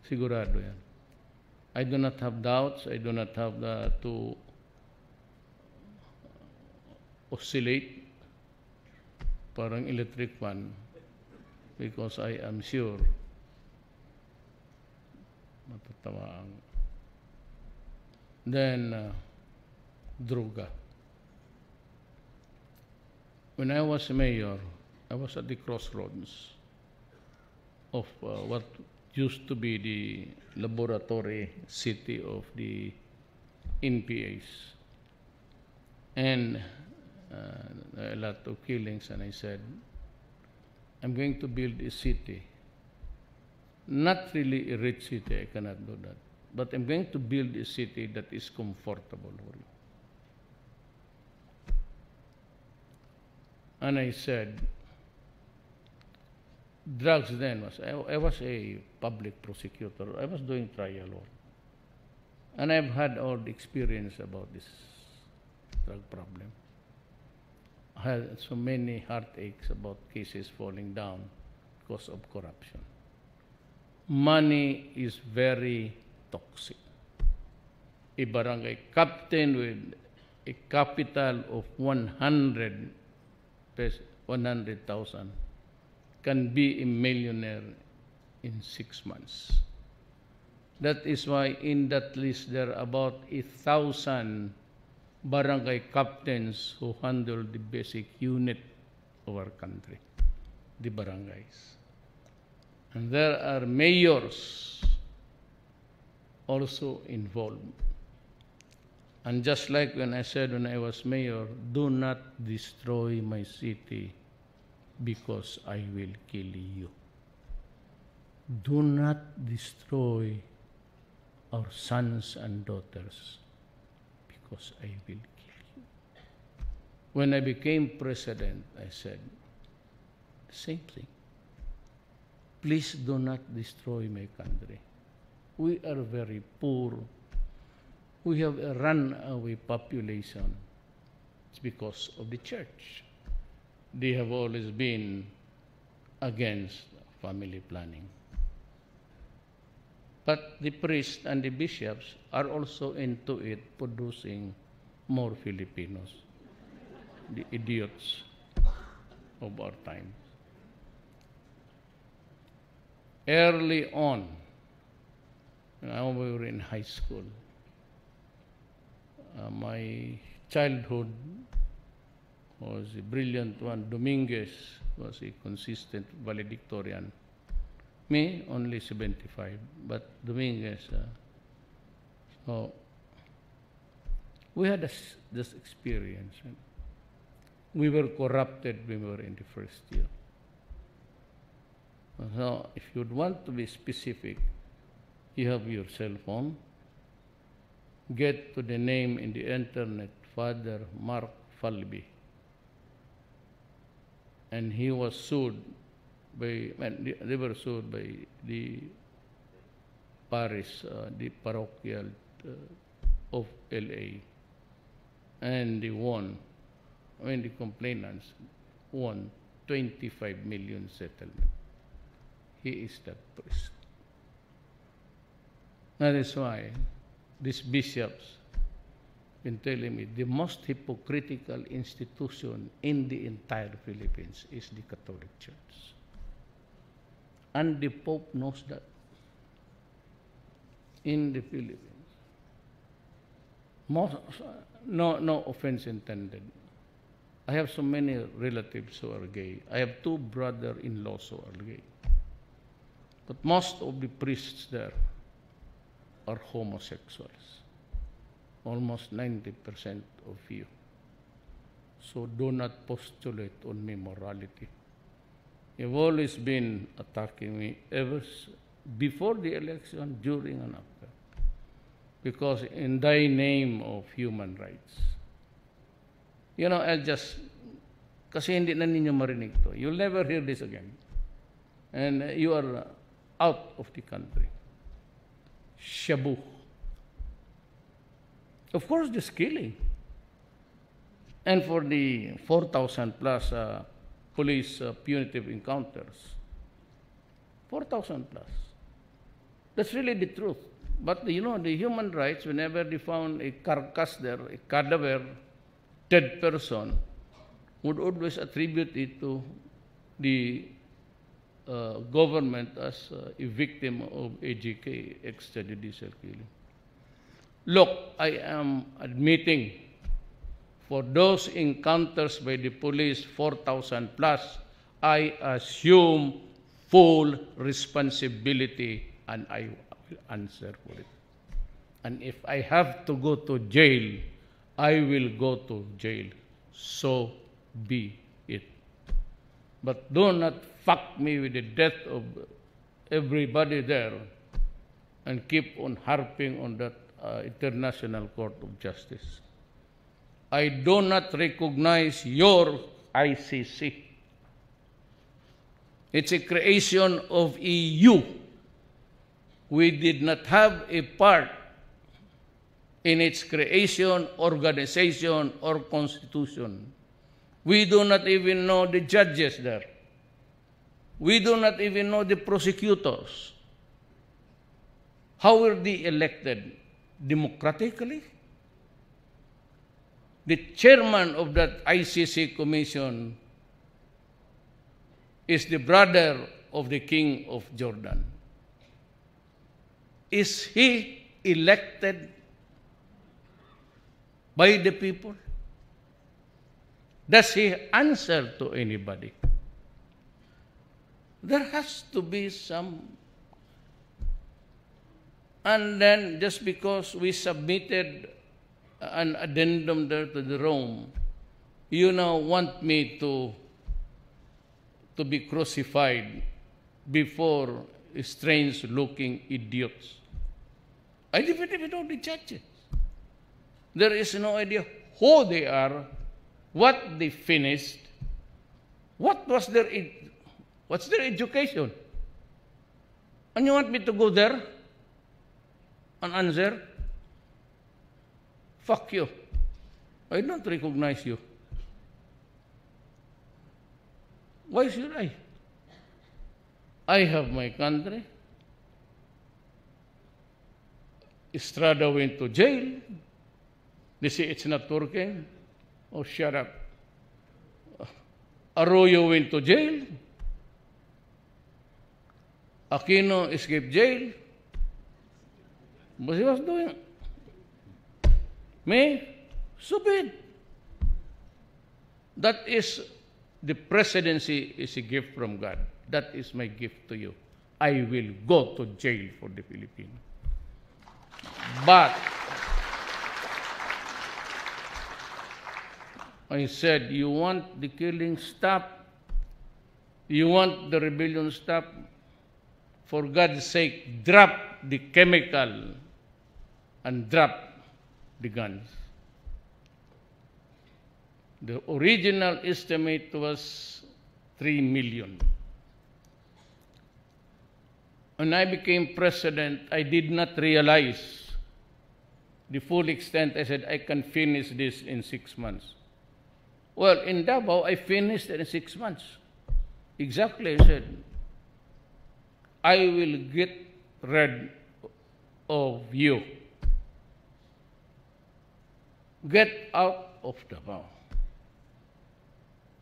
sigurado yan. I do not have doubts. I do not have to oscillate parang electric fan because I am sure matatawa ang then droga. When I was mayor, I was at the crossroads of what used to be the laboratory city of the NPAs. And a lot of killings, and I said, I'm going to build a city. Not really a rich city, I cannot do that. But I'm going to build a city that is comfortable for you. And I said, drugs then was, I was a public prosecutor. I was doing trial law. And I've had all the experience about this drug problem. I had so many heartaches about cases falling down because of corruption. Money is very toxic. A barangay captain with a capital of 100,000 can be a millionaire in 6 months. That is why in that list there are about 1,000 barangay captains who handle the basic unit of our country, the barangays. And there are mayors also involved. And just like when I said when I was mayor, do not destroy my city because I will kill you. Do not destroy our sons and daughters because I will kill you. When I became president, I said the same thing. Please do not destroy my country. We are very poor. We have a runaway population. It's because of the church. They have always been against family planning. But the priests and the bishops are also into it, producing more Filipinos, the idiots of our time. Early on, when we were in high school, my childhood was a brilliant one. Dominguez was a consistent valedictorian. Me, only 75, but Dominguez. So we had this experience. We were corrupted when we were in the first year. So if you'd want to be specific, you have your cell phone, get to the name in the internet, Father Mark Falby. And he was sued by, they were sued by the parish, the parochial of LA. And they won, the complainants won 25 million settlement. He is that priest. That is why these bishops been telling me the most hypocritical institution in the entire Philippines is the Catholic Church. And the Pope knows that in the Philippines. No offense intended. I have so many relatives who are gay. I have 2 brother-in-laws who are gay. But most of the priests there are homosexuals. Almost 90% of you. So do not postulate on me morality. You've always been attacking me ever before the election, during and after. Because in thy name of human rights. I'll just, kasi hindi na ninyo marinig to. You'll never hear this again. And you are out of the country. Shabu. Of course, this killing. And for the 4,000 plus police punitive encounters. 4,000 plus. That's really the truth. But the human rights, whenever they found a carcass there, a cadaver, dead person, would always attribute it to the government as a victim of AGK, extrajudicial killing. Look, I am admitting for those encounters by the police, 4,000 plus, I assume full responsibility and I will answer for it. And if I have to go to jail, I will go to jail. So be it. But do not fuck me with the death of everybody there and keep on harping on that International Court of Justice. I do not recognize your ICC. It's a creation of EU. We did not have a part in its creation, organization, or constitution. We do not even know the judges there. We do not even know the prosecutors. How were they elected? Democratically? The chairman of that ICC commission is the brother of the King of Jordan. Is he elected by the people? Does he answer to anybody? There has to be some. And then just because we submitted an addendum there to the Rome, you now want me to be crucified before strange-looking idiots. I didn't even know the judges. There is no idea who they are, what they finished, what's their education. And you want me to go there and answer? Fuck you. I don't recognize you. Why should I? I have my country. Estrada went to jail. They say it's not working. Oh, shut up. Arroyo went to jail. Aquino escaped jail. What he was doing? Me? So be it. That is, the presidency is a gift from God. That is my gift to you. I will go to jail for the Philippines. But I said, you want the killing stopped? You want the rebellion stopped? For God's sake, drop the chemical and drop the guns. The original estimate was 3 million. When I became president, I did not realize the full extent. I said, I can finish this in 6 months. Well, in Davao, I finished it in 6 months. Exactly, I said, I will get rid of you. Get out of Davao.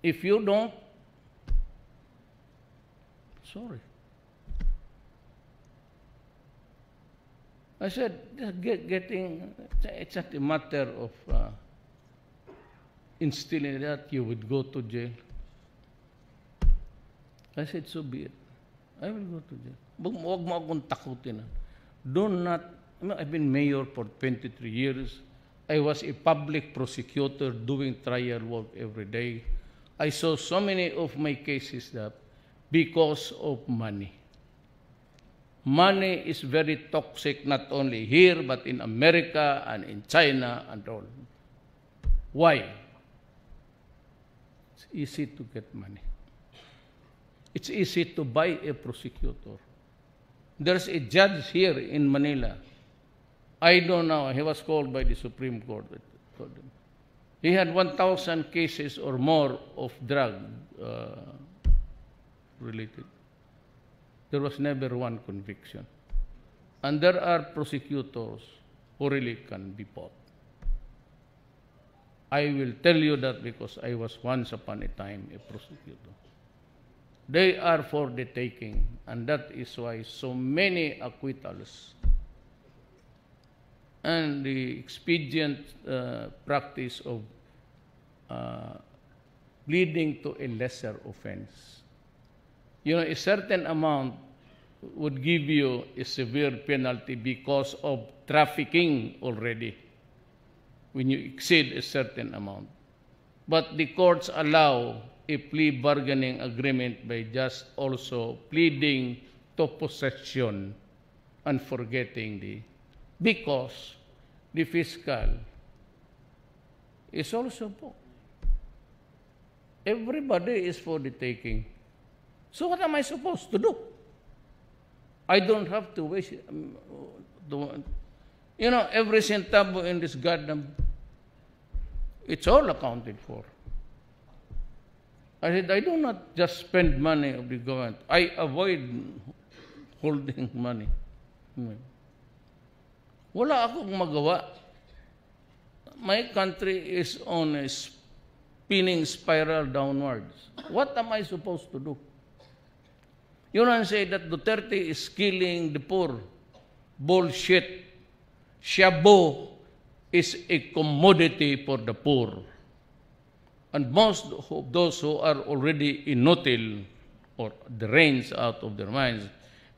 If you don't, sorry. I said, it's not a matter of instilling that you would go to jail. I said, so be it. I will go to jail. Huwag mo akong takutin. Do not, I've been mayor for 23 years. I was a public prosecutor doing trial work every day. I saw so many of my cases that because of money. Money is very toxic, not only here, but in America and in China and all. Why? It's easy to get money. It's easy to buy a prosecutor. There's a judge here in Manila. I don't know, he was called by the Supreme Court. He had 1,000 cases or more of drug related. There was never one conviction. And there are prosecutors who really can be bought. I will tell you that because I was once upon a time a prosecutor. They are for the taking, and that is why so many acquittals. And the expedient practice of leading to a lesser offense. You know, a certain amount would give you a severe penalty because of trafficking already, when you exceed a certain amount. But the courts allow a plea bargaining agreement by just also pleading to possession and forgetting the, because the fiscal is also for. Everybody is for the taking. So what am I supposed to do? I don't have to waste, you know, every centavo in this garden, it's all accounted for. I said, I do not just spend money of the government. I avoid holding money. Wala akong magawa. My country is on a spinning spiral downwards. What am I supposed to do? You don't say that Duterte is killing the poor. Bullshit. Shabu is a commodity for the poor. And most of those who are already inutile or deranged out of their minds,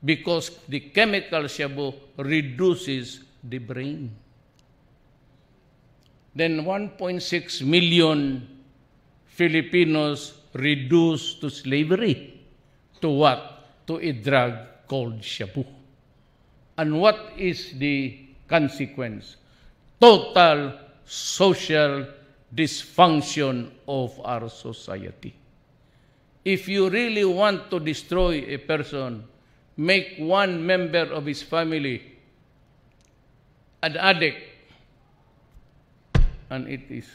because the chemical shabu reduces the brain. Then 1.6 million Filipinos reduced to slavery. To what? To a drug called shabu. And what is the consequence? Total social dysfunction of our society. If you really want to destroy a person, make one member of his family an addict, and it is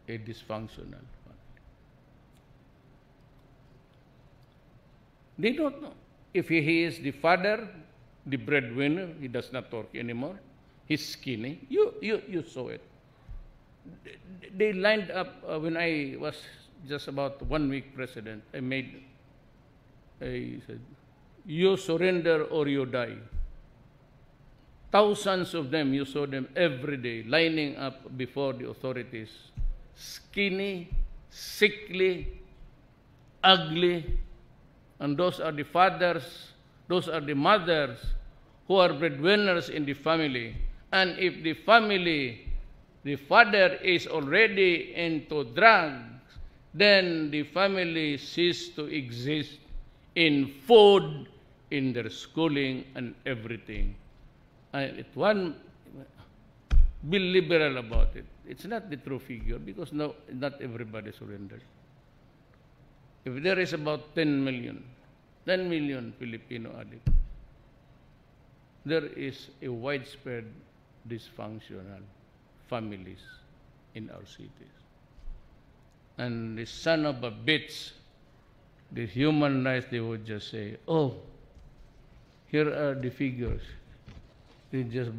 a dysfunctional family. They don't know. If he is the father, the breadwinner, he does not talk anymore. He's skinny. You saw it. They lined up when I was just about 1 week president. I said, you surrender or you die. Thousands of them, you saw them every day lining up before the authorities. Skinny, sickly, ugly. And those are the fathers, those are the mothers who are breadwinners in the family. And if the family, the father is already into drugs, then the family ceases to exist in food, in their schooling, and everything. And be liberal about it. It's not the true figure because not everybody surrendered. If there is about 10 million Filipino addicts, there is a widespread dysfunctional families in our cities. And the son of a bitch, the human rights, they would just say, oh, here are the figures. They just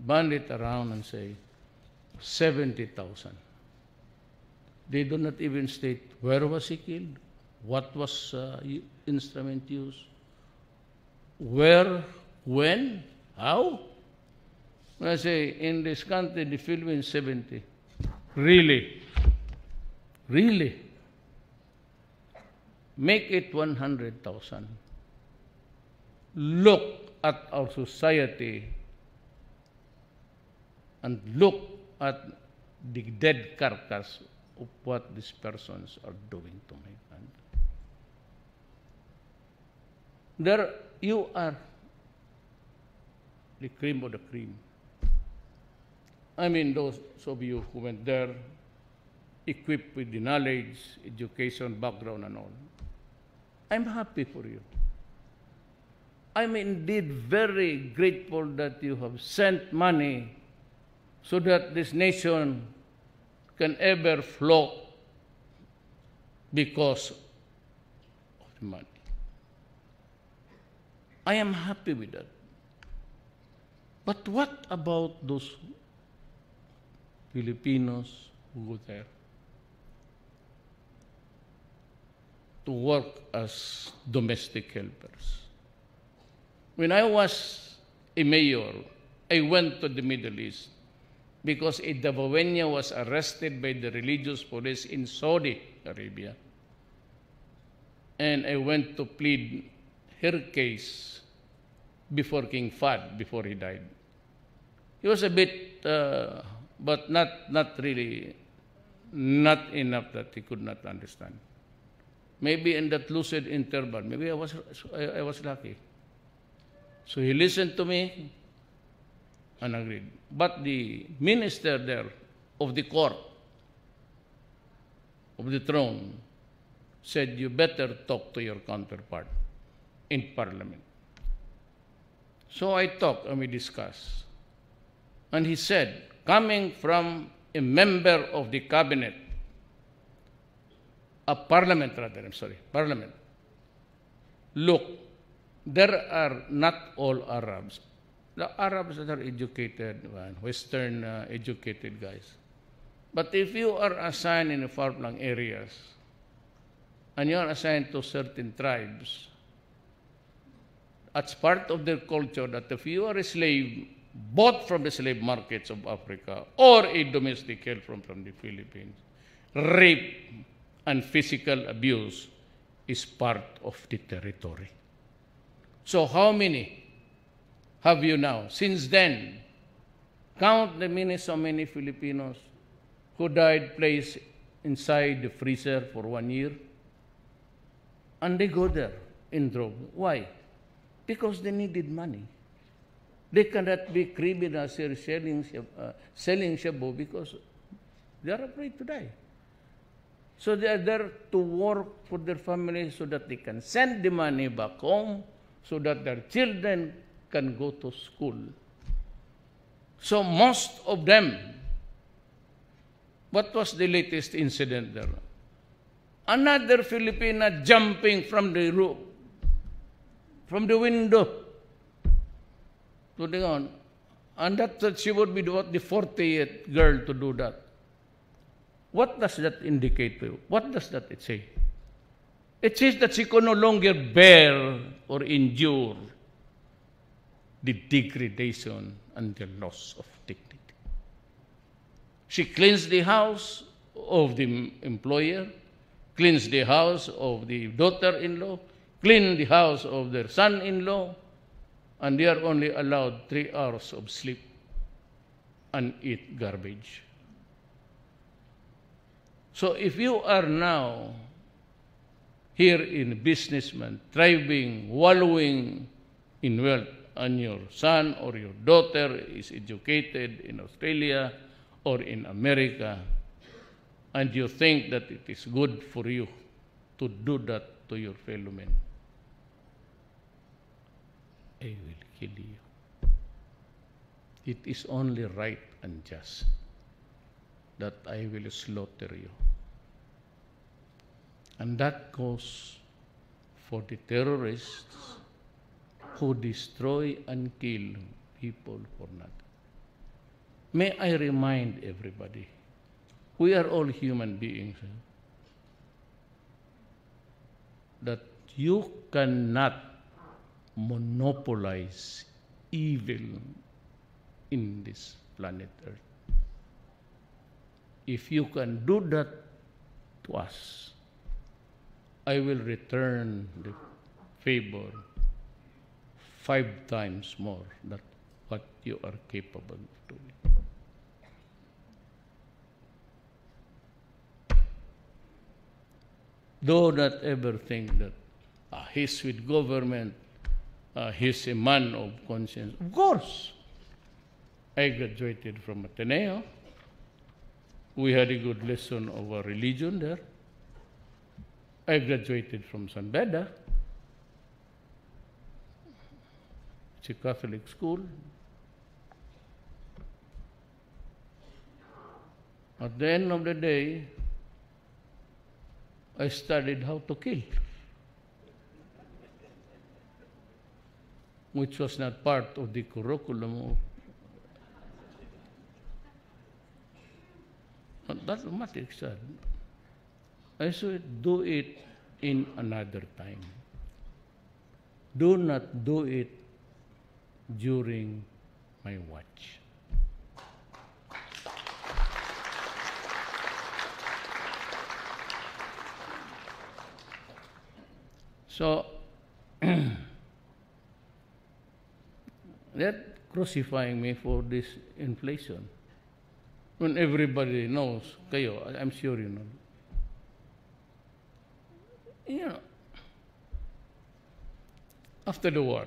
band it around and say 70,000. They do not even state where was he killed, what was instrument used, where, when, how. When I say in this country, the Philippines 70. Really? Really? Make it 100,000. Look at our society and look at the dead carcass of what these persons are doing to my country. There you are, the cream of the cream. I mean, those of you who went there, equipped with the knowledge, education, background, and all. I'm happy for you. I'm indeed very grateful that you have sent money so that this nation can ever float because of the money. I am happy with that. But what about those Filipinos who go there to work as domestic helpers? When I was a mayor, I went to the Middle East because a Davaoeña was arrested by the religious police in Saudi Arabia. And I went to plead her case before King Fahd, before he died. He was a bit, but not really, not enough that he could not understand. Maybe in that lucid interval, maybe I was lucky. So he listened to me and agreed. But the minister there of the court, of the throne, said, you better talk to your counterpart in parliament. So I talked and we discussed. And he said, coming from a member of the cabinet, parliament, look, there are not all Arabs. The Arabs that are educated, Western educated guys. But if you are assigned in the far-flung areas, and you are assigned to certain tribes, it's part of their culture that if you are a slave, bought from the slave markets of Africa, or a domestic help from the Philippines, rape and physical abuse is part of the territory. So how many have you now? Since then, count the many, so many Filipinos who died placed inside the freezer for 1 year. And they go there in droves. Why? Because they needed money. They cannot be criminals here selling shabu because they are afraid to die. So they are there to work for their families so that they can send the money back home so that their children can go to school. So most of them, what was the latest incident there? Another Filipina jumping from the roof, from the window to the ground. And that she would be the 40th girl to do that. What does that indicate to you? What does that say? It says that she could no longer bear or endure the degradation and the loss of dignity. She cleans the house of the employer, cleans the house of the daughter-in-law, clean the house of their son-in-law, and they are only allowed 3 hours of sleep and eat garbage. So if you are now here in businessman, thriving, wallowing in wealth, and your son or your daughter is educated in Australia or in America, and you think that it is good for you to do that to your fellow men, I will kill you. It is only right and just that I will slaughter you. And that goes for the terrorists who destroy and kill people for nothing. May I remind everybody, we are all human beings, that you cannot monopolize evil in this planet Earth. If you can do that to us, I will return the favor 5 times more than what you are capable of doing. Do not ever think that he's with government, he's a man of conscience. Of course, I graduated from Ateneo. We had a good lesson of our religion there. I graduated from San Beda. It's a Catholic school. At the end of the day, I studied how to kill, which was not part of the curriculum. But that's what it said. I said, do it in another time. Do not do it during my watch. So, they're crucifying me for this inflation. When everybody knows, kayo, I'm sure you know. You know, after the war,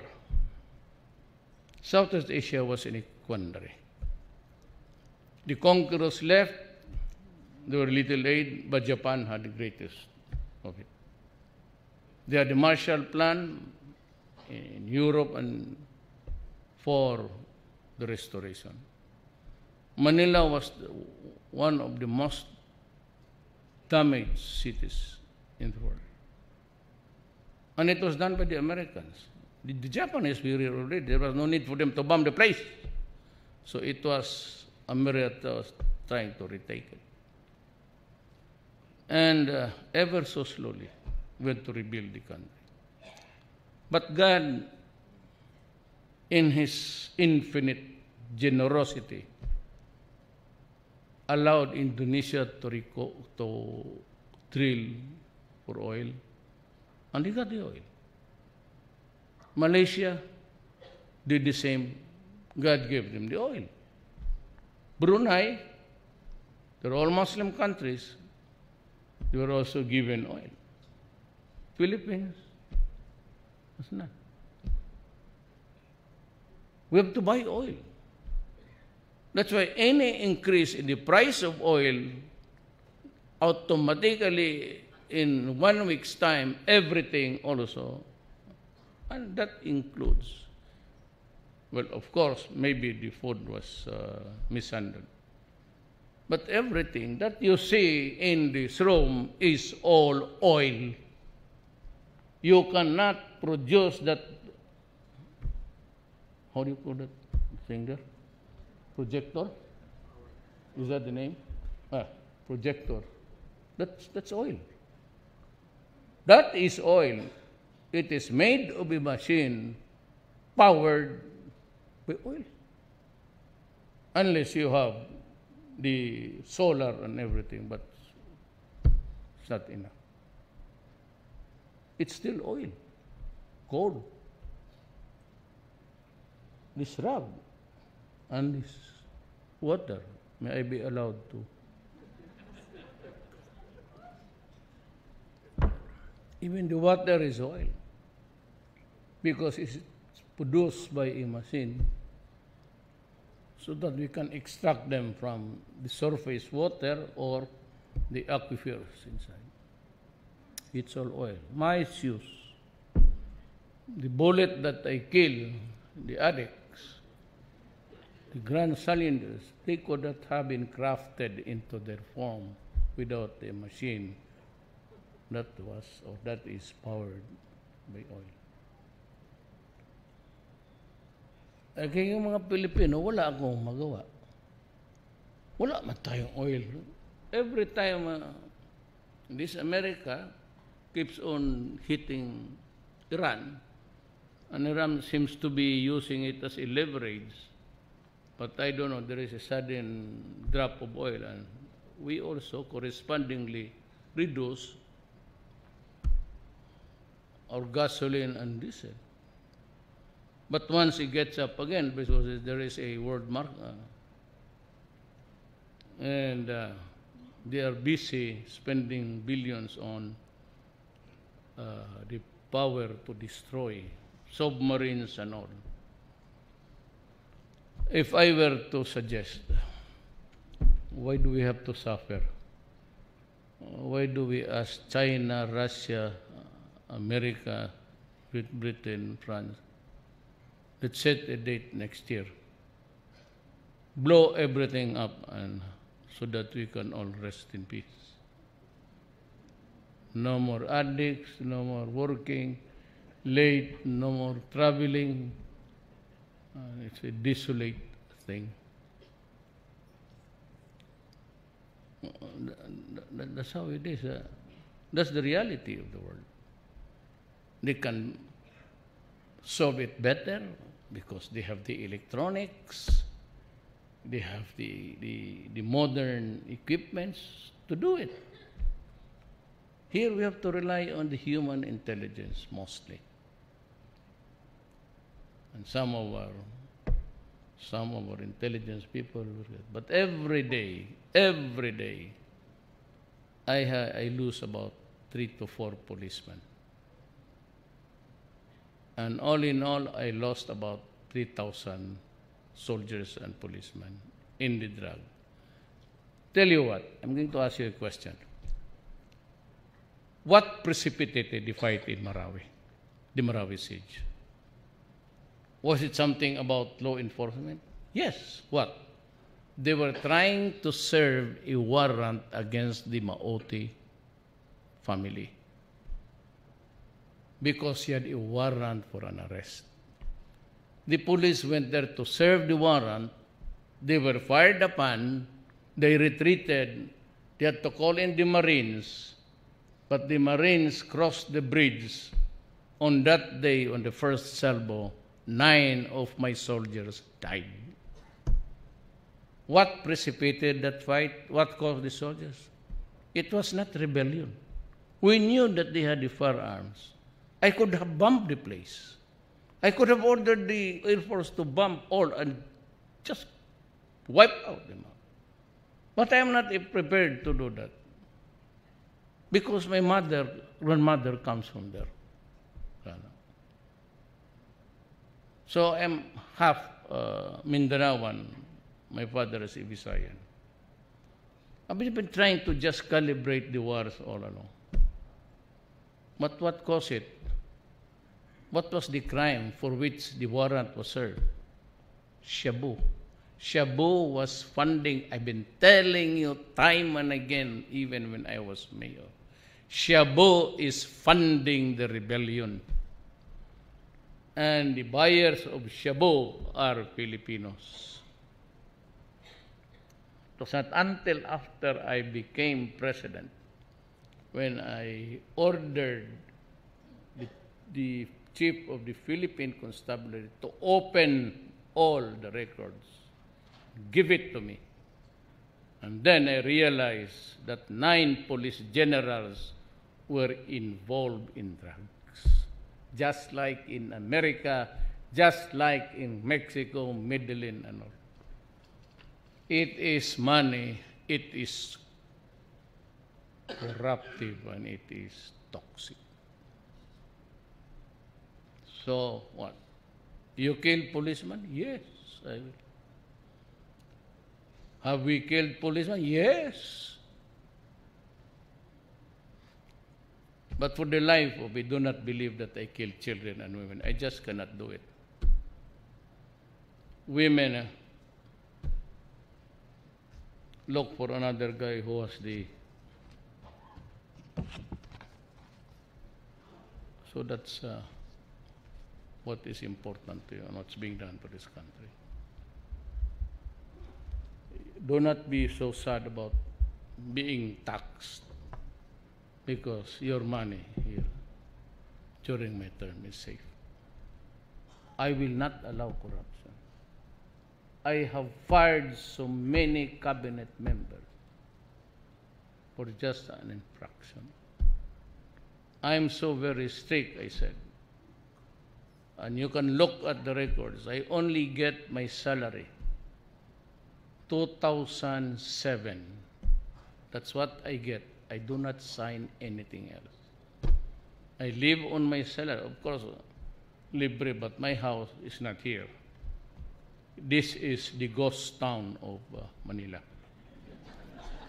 Southeast Asia was in a quandary. The conquerors left, there were little aid, but Japan had the greatest of it. They had the Marshall Plan in Europe and for the restoration. Manila was one of the most damaged cities in the world. And it was done by the Americans. The Japanese were here already. There was no need for them to bomb the place. So it was America trying to retake it. And ever so slowly, went to rebuild the country. But God, in His infinite generosity, allowed Indonesia to drill for oil, and they got the oil. Malaysia did the same. God gave them the oil. Brunei, they're all Muslim countries, they were also given oil. Philippines was not. We have to buy oil. That's why any increase in the price of oil, automatically in 1 week's time, everything also, and that includes, well, of course, maybe the food was mishandled. But everything that you see in this room is all oil. You cannot produce that, how do you call that thing there? Projector? Is that the name? Projector. That's oil. That is oil. It is made of a machine powered by oil. Unless you have the solar and everything, but it's not enough. It's still oil, coal. This rug and this water, may I be allowed to? Even the water is oil, because it's produced by a machine so that we can extract them from the surface water or the aquifers inside. It's all oil. Mice use. The bullet that I kill, the addicts, the grand cylinders, they could not have been crafted into their form without a machine that was or that is powered by oil. Kaya yung mga Pilipino, wala akong magawa. Wala man tayong oil. Every time this America keeps on hitting Iran, and Iran seems to be using it as a leverage, but I don't know, there is a sudden drop of oil, and we also correspondingly reduce our gasoline and diesel. But once it gets up again, because there is a world market, and they are busy spending billions on the power to destroy submarines and all. If I were to suggest, why do we have to suffer? Why do we ask China, Russia, America, Great Britain, France, let's set a date next year, blow everything up, and so that we can all rest in peace. No more addicts, no more working late, no more traveling. It's a desolate thing. That's how it is. That's the reality of the world. They can solve it better because they have the electronics, they have the modern equipments to do it. Here we have to rely on the human intelligence mostly. And some of our intelligence people, but every day, I lose about 3 to 4 policemen. And all in all, I lost about 3,000 soldiers and policemen in the drug. Tell you what, I'm going to ask you a question. What precipitated the fight in Marawi, the Marawi siege? Was it something about law enforcement? Yes. What? They were trying to serve a warrant against the Maoti family because he had a warrant for an arrest. The police went there to serve the warrant. They were fired upon. They retreated. They had to call in the Marines. But the Marines crossed the bridge. On that day, on the first salvo, 9 of my soldiers died. What precipitated that fight? What caused the soldiers? It was not rebellion. We knew that they had the firearms. I could have bombed the place. I could have ordered the Air Force to bomb all and just wipe out them. But I am not prepared to do that. Because my grandmother comes from there. So I'm half Mindanaoan. My father is a Visayan. I've been trying to just calibrate the wars all along. But what caused it? What was the crime for which the warrant was served? Shabu. Shabu was funding, I've been telling you time and again, even when I was mayor. Shabu is funding the rebellion. And the buyers of Shabu are Filipinos. It was not until after I became president when I ordered the chief of the Philippine Constabulary to open all the records, give it to me. And then I realized that 9 police generals were involved in drugs. Just like in America, just like in Mexico, Medellin, and all. It is money, it is corruptive, and it is toxic. So what? You kill policemen? Yes, I will. Have we killed policemen? Yes. But for the life of me, do not believe that I kill children and women. I just cannot do it. Women look for another guy who has the... So that's what is important to you and what's being done for this country. Do not be so sad about being taxed because your money here during my term is safe. I will not allow corruption. I have fired so many cabinet members for just an infraction. I am so very strict, I said. And you can look at the records. I only get my salary 2007. That's what I get. I do not sign anything else. I live on my salary, of course, libre, but my house is not here. This is the ghost town of Manila.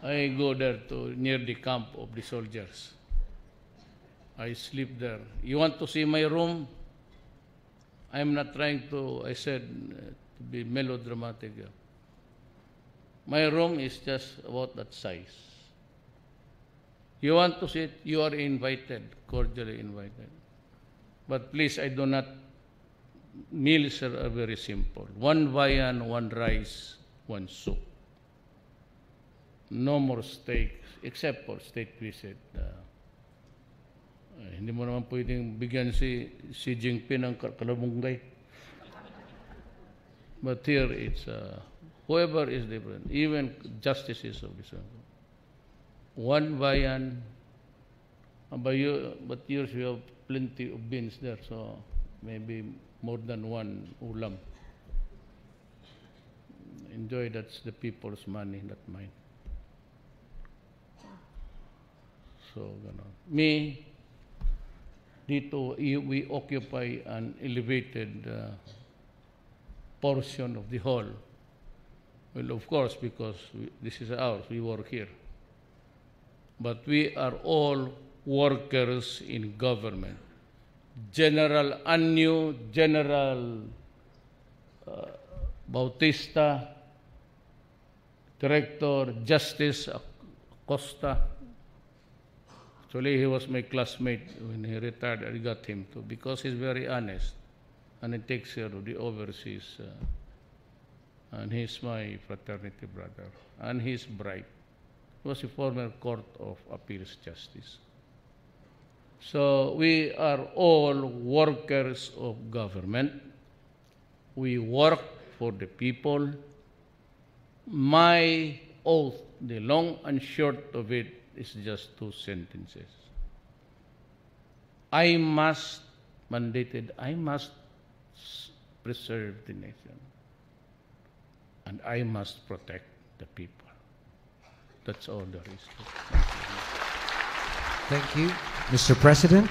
I go there to near the camp of the soldiers. I sleep there. You want to see my room? I'm not trying to, I said, to be melodramatic. My room is just about that size. You want to see it? You are invited, cordially invited. But please, I do not, meals are very simple. 1 viand, 1 rice, 1 soup. No more steaks, except for state visit. Hindi mo naman pwedeng bigyan si Xi Jinping ng kalabunggay. But here it's whoever is different, even justices of this country. 1 viand, but yours you have plenty of beans there, so maybe more than 1 ulam. Enjoy, that's the people's money, not mine. So, me, dito, we occupy an elevated portion of the hall. Well, of course, because this is ours, we work here. But we are all workers in government. General Anyo, General Bautista, Director Justice Acosta. Actually, he was my classmate when he retired. I got him too because he's very honest and he takes care of the overseas. And he's my fraternity brother. And he's bright. He was a former Court of Appeals Justice. So we are all workers of government. We work for the people. My oath, the long and short of it, is just 2 sentences. I must preserve the nation. And I must protect the people. That's all there is to it.
Thank you, Mr. President.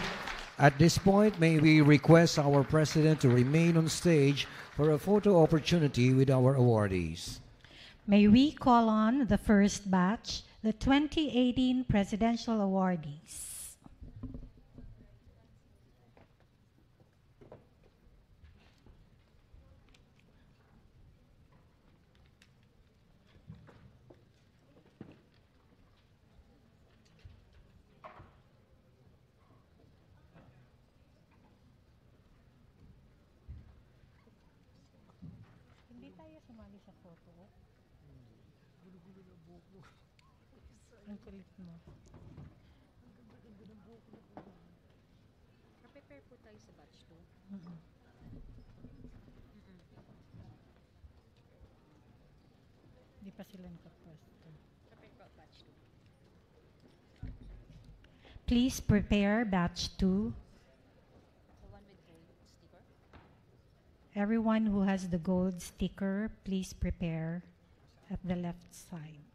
At this point, may we request our President to remain on stage for a photo opportunity with our awardees.
May we call on the first batch, the 2018 Presidential Awardees. Hindi tayo sumali sa photo. Ang kulit mo.
Prepare po tayo sa batch 2.
Hindi pa sila nakapwesto.
Prepare po batch 2.
Please prepare batch 2.
The one with gold sticker.
Everyone who has the gold sticker, please prepare at the left side.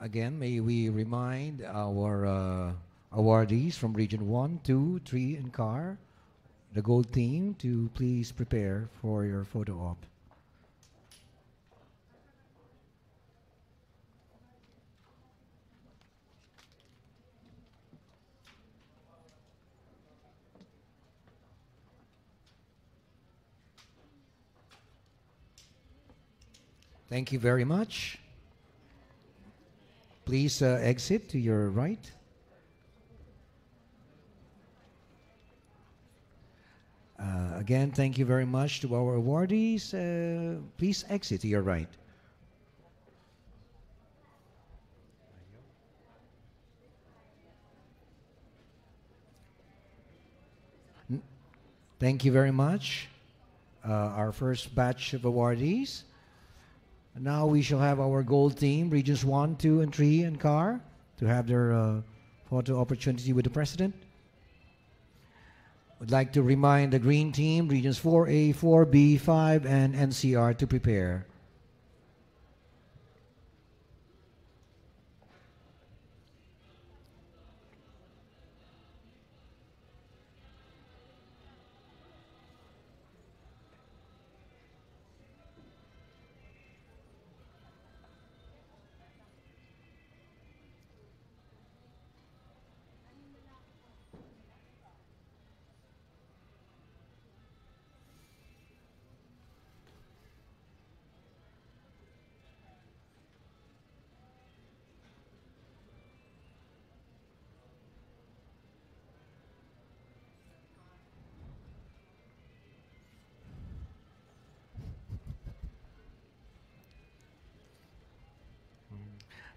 Again, may we remind our awardees from Region 1, 2, 3, and CAR, the gold team, to please prepare for your photo op. Thank you very much. Please exit to your right. Again, thank you very much to our awardees. Please exit to your right. Thank you very much. Our first batch of awardees. Now we shall have our gold team, Regions 1, 2, and 3, and CAR, to have their photo opportunity with the President. Would like to remind the green team, Regions 4A, 4B, 5, and NCR to prepare.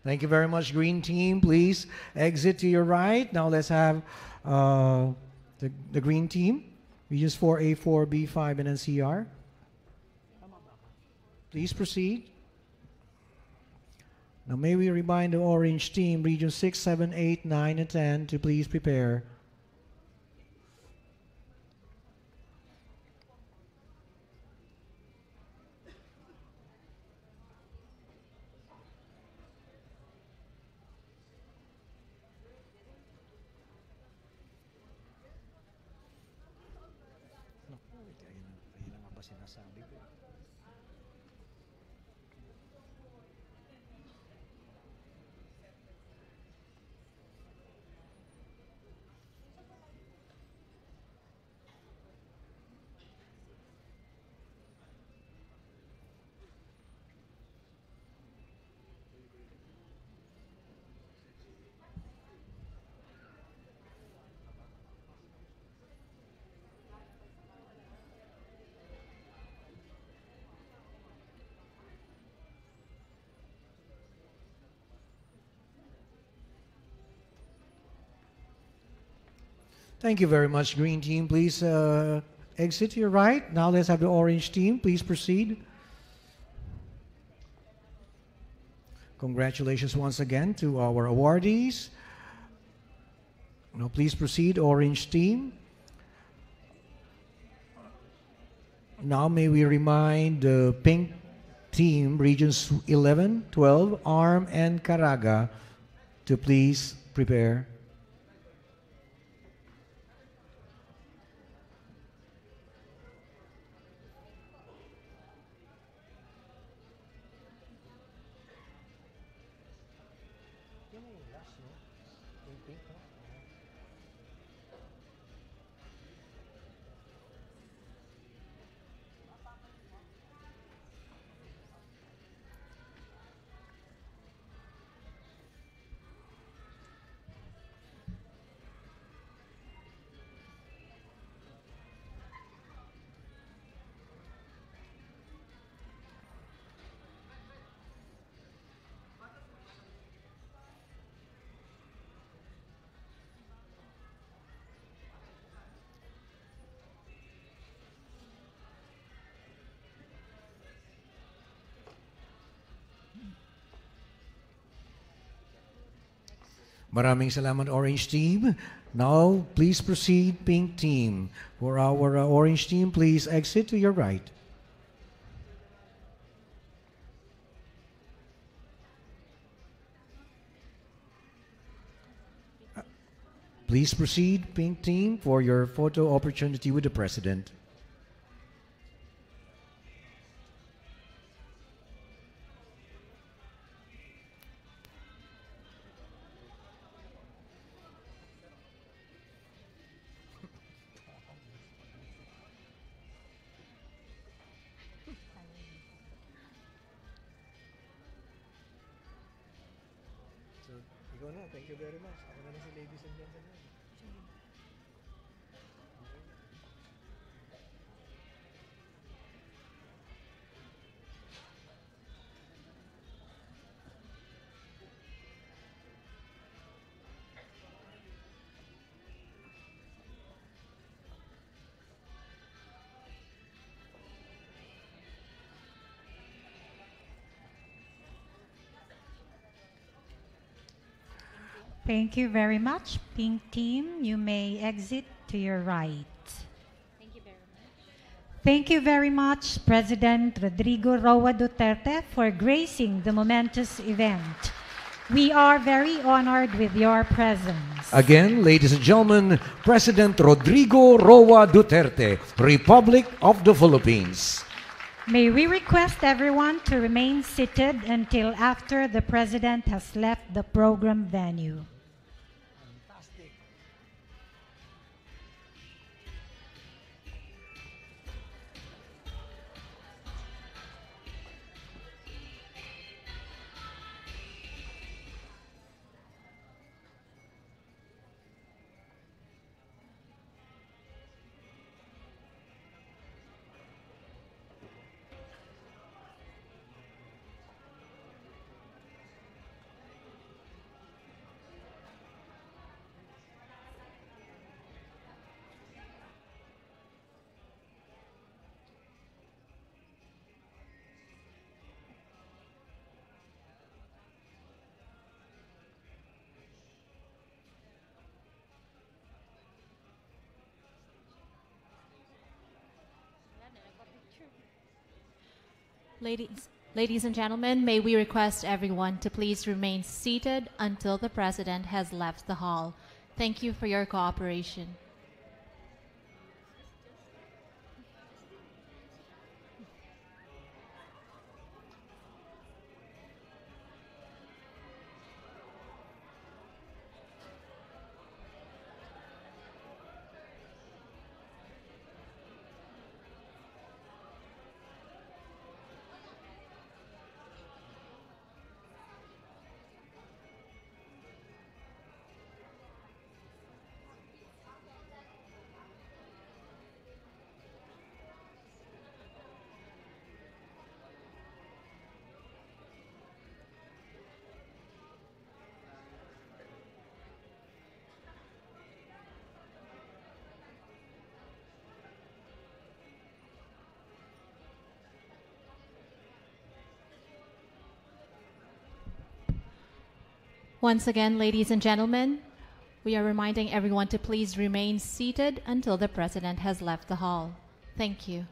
Thank you very much, green team. Please exit to your right. Now let's have the green team, Regions 4A, 4B, 5, and NCR. Please proceed. Now may we remind the orange team, Regions 6, 7, 8, 9, and 10 to please prepare. Thank you very much, green team. Please exit to your right. Now let's have the orange team. Please proceed. Congratulations once again to our awardees. Now please proceed, orange team. Now may we remind the pink team, Regions 11, 12, ARM, and Caraga, to please prepare. Maraming salamat, orange team. Now, please proceed, pink team. For our orange team, please exit to your right. Please proceed, Pink Team, for your photo opportunity with the President. Thank you very much. Ladies and gentlemen.
Thank you very much. Pink Team, you may exit to your right.
Thank you very much.
Thank you very much, President Rodrigo Roa Duterte, for gracing the momentous event. We are very honored with your presence.
Again, ladies and gentlemen, President Rodrigo Roa Duterte, Republic of the Philippines.
May we request everyone to remain seated until after the President has left the program venue.
Ladies and gentlemen, may we request everyone to please remain seated until the President has left the hall. Thank you for your cooperation. Once again, ladies and gentlemen, we are reminding everyone to please remain seated until the President has left the hall. Thank you.